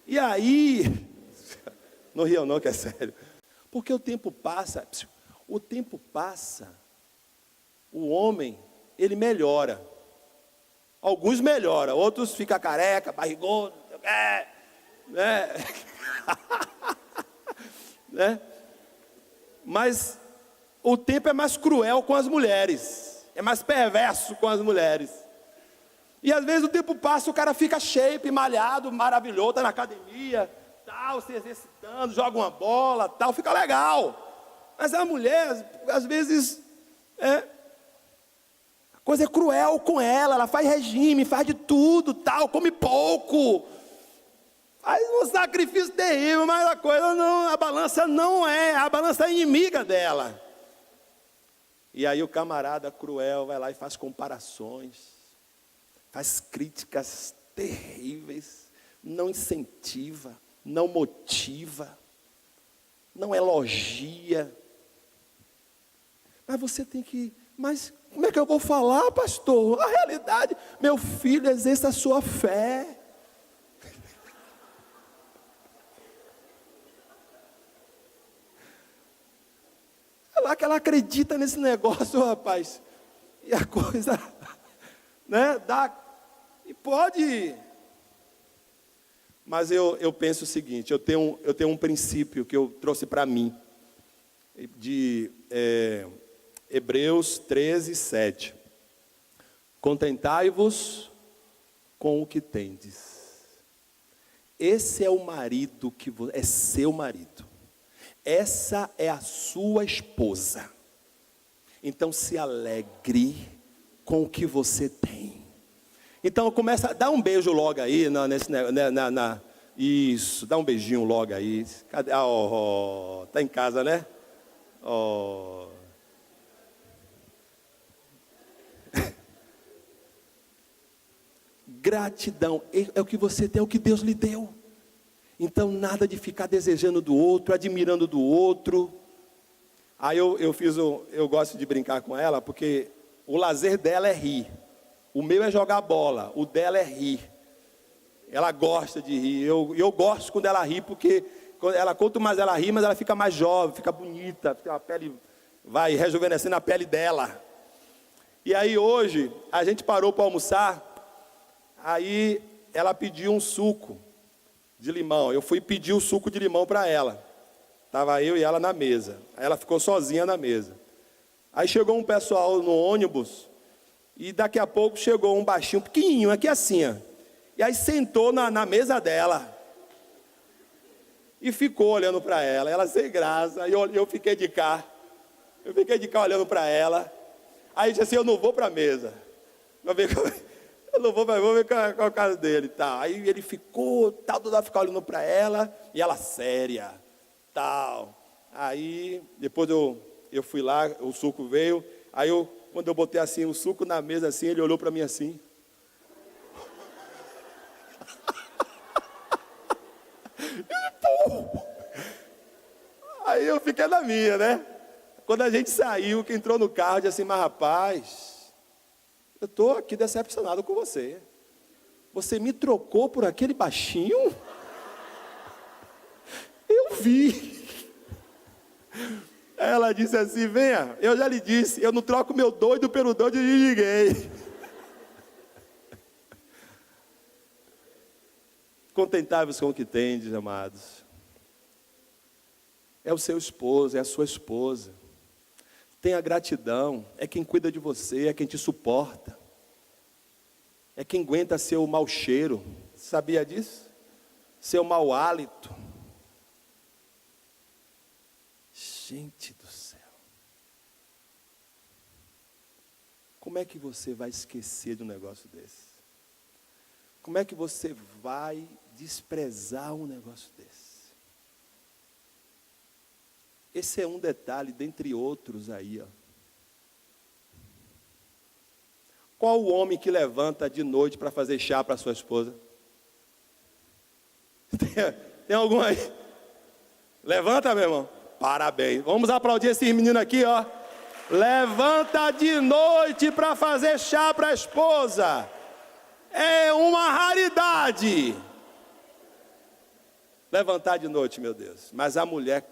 Speaker 1: E aí, não riam não, que é sério, porque o tempo passa, o homem, ele melhora, alguns melhoram, outros ficam careca, barrigudo, né? Né? Mas o tempo é mais cruel com as mulheres, é mais perverso com as mulheres. E às vezes o tempo passa, o cara fica shape, malhado, maravilhoso, está na academia, tal, se exercitando, joga uma bola, tal, fica legal. Mas a mulher, às vezes, a coisa é cruel com ela faz regime, faz de tudo, tal, come pouco, faz um sacrifício terrível, mas a coisa não, a balança não é, a balança é inimiga dela. E aí o camarada cruel vai lá e faz comparações, faz críticas terríveis, não incentiva, não motiva, não elogia. Mas você tem que... Mas como é que eu vou falar, pastor? A realidade, meu filho, exerça a sua fé. É lá que ela acredita nesse negócio, rapaz. E a coisa, né, dá... E pode... Mas eu penso o seguinte, eu tenho um princípio que eu trouxe para mim, de Hebreus 13, 7. Contentai-vos com o que tendes. Esse é o marido que é seu marido. Essa é a sua esposa. Então se alegre com o que você tem. Então começa, dá um beijo logo aí, isso, dá um beijinho logo aí. Cadê? Tá em casa, né? Gratidão, é o que você tem, é o que Deus lhe deu. Então nada de ficar desejando do outro, admirando do outro. Aí eu gosto de brincar com ela, porque o lazer dela é rir. O meu é jogar bola, o dela é rir. Ela gosta de rir. Eu gosto quando ela ri, porque quanto mais ela ri, mais ela fica mais jovem, fica bonita, a pele vai rejuvenescendo a pele dela. E aí hoje, a gente parou para almoçar, Aí ela pediu um suco de limão. Eu fui pedir o suco de limão para ela. Estava eu e ela na mesa. Aí ela ficou sozinha na mesa. Aí chegou um pessoal no ônibus. E daqui a pouco chegou um baixinho, pequenininho, aqui assim, ó. E aí sentou na mesa dela. E ficou olhando para ela. Ela sem graça. Aí eu fiquei de cá. Eu fiquei de cá olhando para ela. Aí eu disse assim, eu não vou para a mesa. Eu não vou ver qual é o caso dele. Tá. Aí ele ficou, tal, toda hora ficava olhando para ela. E ela séria, tal. Aí depois eu fui lá, o suco veio. Aí quando eu botei assim o suco na mesa assim, ele olhou para mim assim. Aí eu fiquei na minha, né? Quando a gente saiu, que entrou no carro, disse assim, mas rapaz, eu estou aqui decepcionado com você. Você me trocou por aquele baixinho? Eu vi. Ela disse assim, venha, eu já lhe disse, eu não troco meu doido pelo doido de ninguém. Contentáveis com o que tendes, amados. É o seu esposo, é a sua esposa. Tenha gratidão, é quem cuida de você, é quem te suporta. É quem aguenta seu mau cheiro, sabia disso? Seu mau hálito. Gente do céu. Como é que você vai esquecer de um negócio desse? Como é que você vai desprezar um negócio desse? Esse é um detalhe, dentre outros aí, ó. Qual o homem que levanta de noite para fazer chá para sua esposa? Tem algum aí? Levanta, meu irmão. Parabéns. Vamos aplaudir esses meninos aqui, ó. Levanta de noite para fazer chá para a esposa. É uma raridade. Levantar de noite, meu Deus. Mas a mulher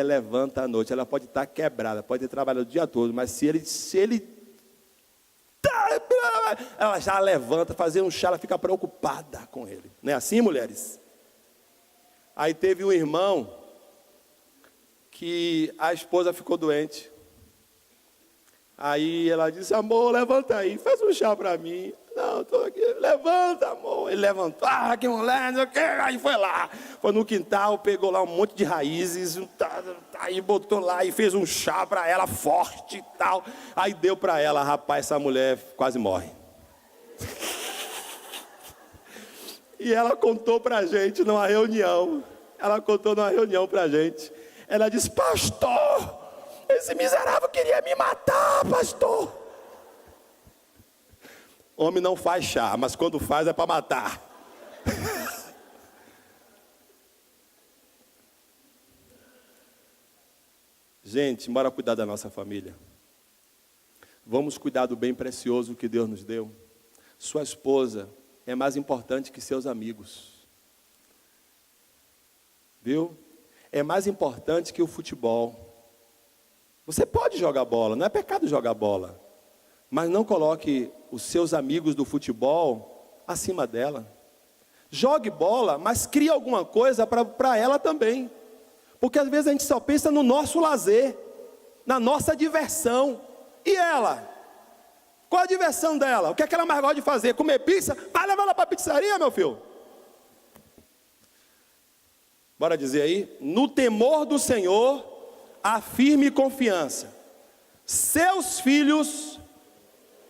Speaker 1: levanta à noite. Ela pode estar quebrada, pode ter trabalhado o dia todo, mas se ele ela já levanta, fazer um chá, ela fica preocupada com ele. Não é assim, mulheres? Aí teve um irmão que a esposa ficou doente. Aí ela disse, amor, levanta aí, faz um chá para mim. Não, estou aqui, levanta, amor. Ele levantou, que mulher, não sei o que. Aí foi lá, foi no quintal, pegou lá um monte de raízes, aí botou lá e fez um chá para ela, forte e tal. Aí deu para ela, rapaz, essa mulher quase morre. E ela contou para a gente numa reunião, para a gente. Ela disse, pastor, esse miserável queria me matar, pastor. Homem não faz chá, mas quando faz é para matar. Gente, bora cuidar da nossa família. Vamos cuidar do bem precioso que Deus nos deu. Sua esposa é mais importante que seus amigos. Viu? É mais importante que o futebol. Você pode jogar bola, não é pecado jogar bola. Mas não coloque os seus amigos do futebol acima dela. Jogue bola, mas crie alguma coisa para ela também. Porque às vezes a gente só pensa no nosso lazer, na nossa diversão. E ela? Qual a diversão dela? O que é que ela mais gosta de fazer? Comer pizza? Vai levar ela para a pizzaria, meu filho. Bora dizer aí? No temor do Senhor, há firme confiança. Seus filhos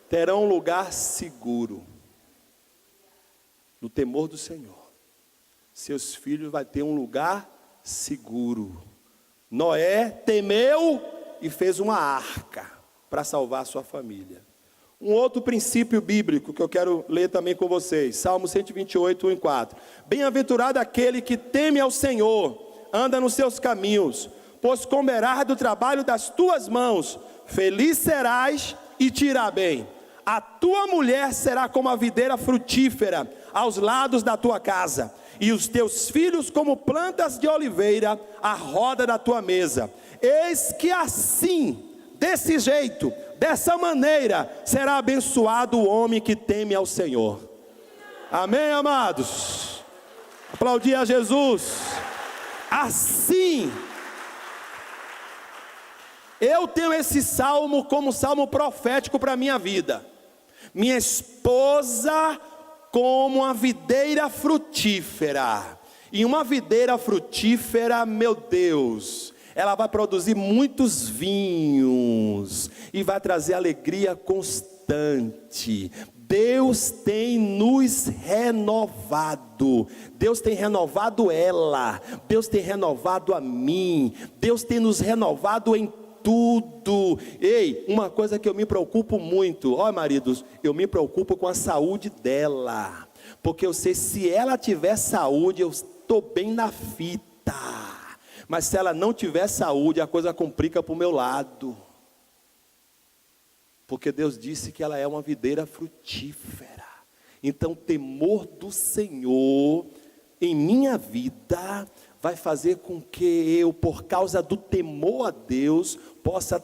Speaker 1: terão um lugar seguro. No temor do Senhor, seus filhos vão ter um lugar seguro. Noé temeu e fez uma arca para salvar a sua família. Um outro princípio bíblico que eu quero ler também com vocês, Salmo 128, 1 e 4. Bem-aventurado aquele que teme ao Senhor, anda nos seus caminhos, pois comerás do trabalho das tuas mãos, feliz serás e te irá bem. A tua mulher será como a videira frutífera aos lados da tua casa, e os teus filhos como plantas de oliveira à roda da tua mesa. Eis que assim, desse jeito, dessa maneira, será abençoado o homem que teme ao Senhor. Amém, amados? Aplaudir a Jesus. Assim, eu tenho esse salmo como salmo profético para a minha vida. Minha esposa como uma videira frutífera. E uma videira frutífera, meu Deus, ela vai produzir muitos vinhos e vai trazer alegria constante. Deus tem nos renovado, Deus tem renovado ela, Deus tem renovado a mim, Deus tem nos renovado em tudo. Ei, uma coisa que eu me preocupo muito, ó maridos, eu me preocupo com a saúde dela, porque eu sei, se ela tiver saúde, eu estou bem na fita, mas se ela não tiver saúde, a coisa complica para o meu lado. Porque Deus disse que ela é uma videira frutífera. Então o temor do Senhor em minha vida vai fazer com que eu, por causa do temor a Deus, possa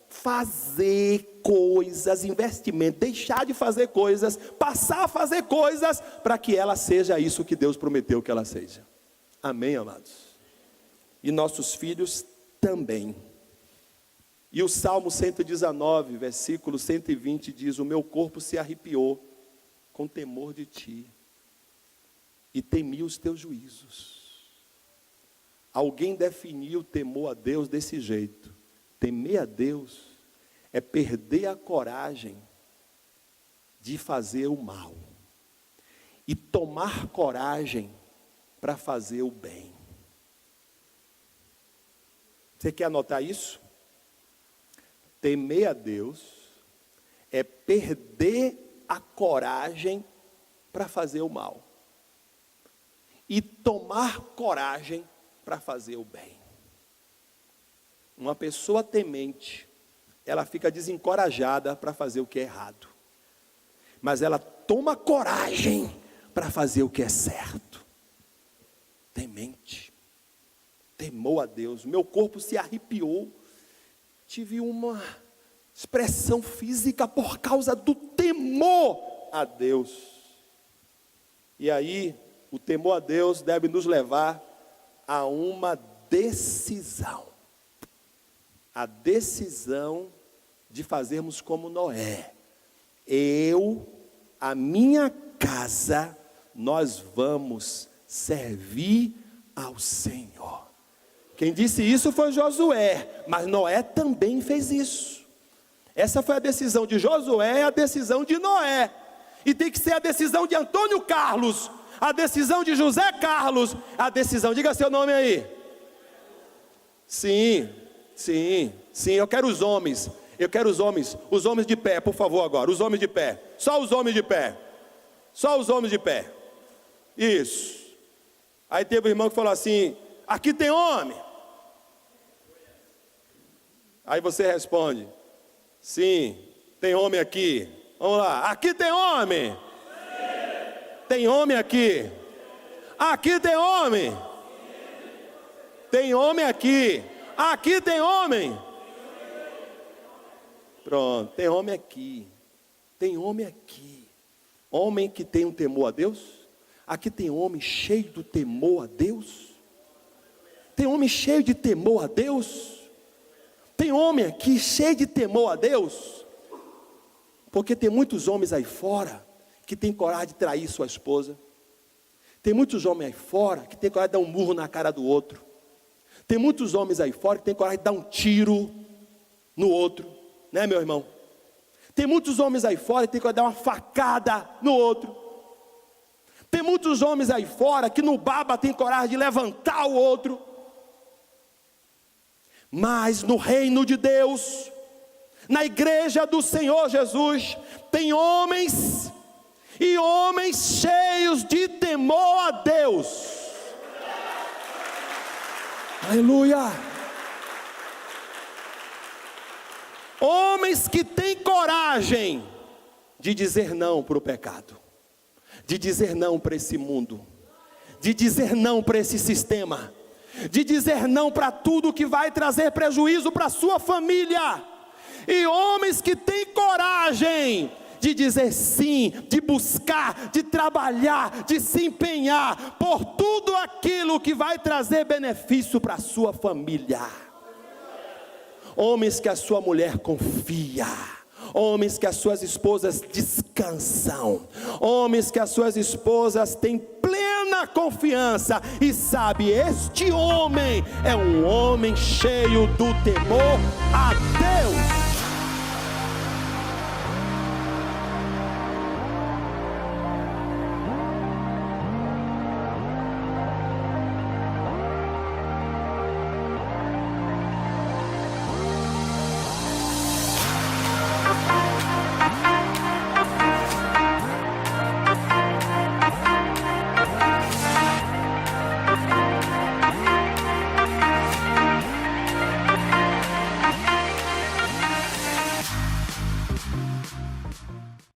Speaker 1: fazer coisas, investimento, deixar de fazer coisas, passar a fazer coisas, para que ela seja isso que Deus prometeu que ela seja. Amém, amados? E nossos filhos também. E o Salmo 119, versículo 120 diz: o meu corpo se arrepiou com temor de ti, e temi os teus juízos. Alguém definiu o temor a Deus desse jeito: temer a Deus é perder a coragem de fazer o mal, e tomar coragem para fazer o bem. Você quer anotar isso? Temer a Deus é perder a coragem para fazer o mal, e tomar coragem para fazer o bem. Uma pessoa temente, ela fica desencorajada para fazer o que é errado, mas ela toma coragem para fazer o que é certo. Temente, temou a Deus, meu corpo se arrepiou, tive uma expressão física por causa do temor a Deus. E aí, o temor a Deus deve nos levar a uma decisão. A decisão de fazermos como Noé. Eu, a minha casa, nós vamos servir ao Senhor. Quem disse isso foi Josué, mas Noé também fez isso. Essa foi a decisão de Josué, a decisão de Noé. E tem que ser a decisão de Antônio Carlos, a decisão de José Carlos, a decisão, diga seu nome aí. Sim, eu quero os homens, os homens de pé, por favor agora, os homens de pé, só os homens de pé, isso. Aí teve um irmão que falou assim: aqui tem homem? Aí você responde: sim, tem homem aqui. Vamos lá, aqui tem homem? Sim. Tem homem aqui? Aqui tem homem? Sim. Tem homem aqui? Aqui tem homem? Pronto, tem homem aqui. Tem homem aqui. Homem que tem um temor a Deus? Aqui tem homem cheio do temor a Deus? Tem homem cheio de temor a Deus? Tem homem aqui cheio de temor a Deus? Porque tem muitos homens aí fora que tem coragem de trair sua esposa. Tem muitos homens aí fora que tem coragem de dar um murro na cara do outro. Tem muitos homens aí fora que tem coragem de dar um tiro no outro, né, meu irmão? Tem muitos homens aí fora que tem coragem de dar uma facada no outro. Tem muitos homens aí fora que no baba tem coragem de levantar o outro. Mas no reino de Deus, na igreja do Senhor Jesus, tem homens e homens cheios de temor a Deus. Aleluia. Homens que têm coragem de dizer não para o pecado, de dizer não para esse mundo, de dizer não para esse sistema, de dizer não para tudo que vai trazer prejuízo para a sua família. E homens que têm coragem de dizer sim, de buscar, de trabalhar, de se empenhar por tudo aquilo que vai trazer benefício para a sua família. Homens que a sua mulher confia, homens que as suas esposas descansam, homens que as suas esposas têm plena confiança e sabe, este homem é um homem cheio do temor a Deus.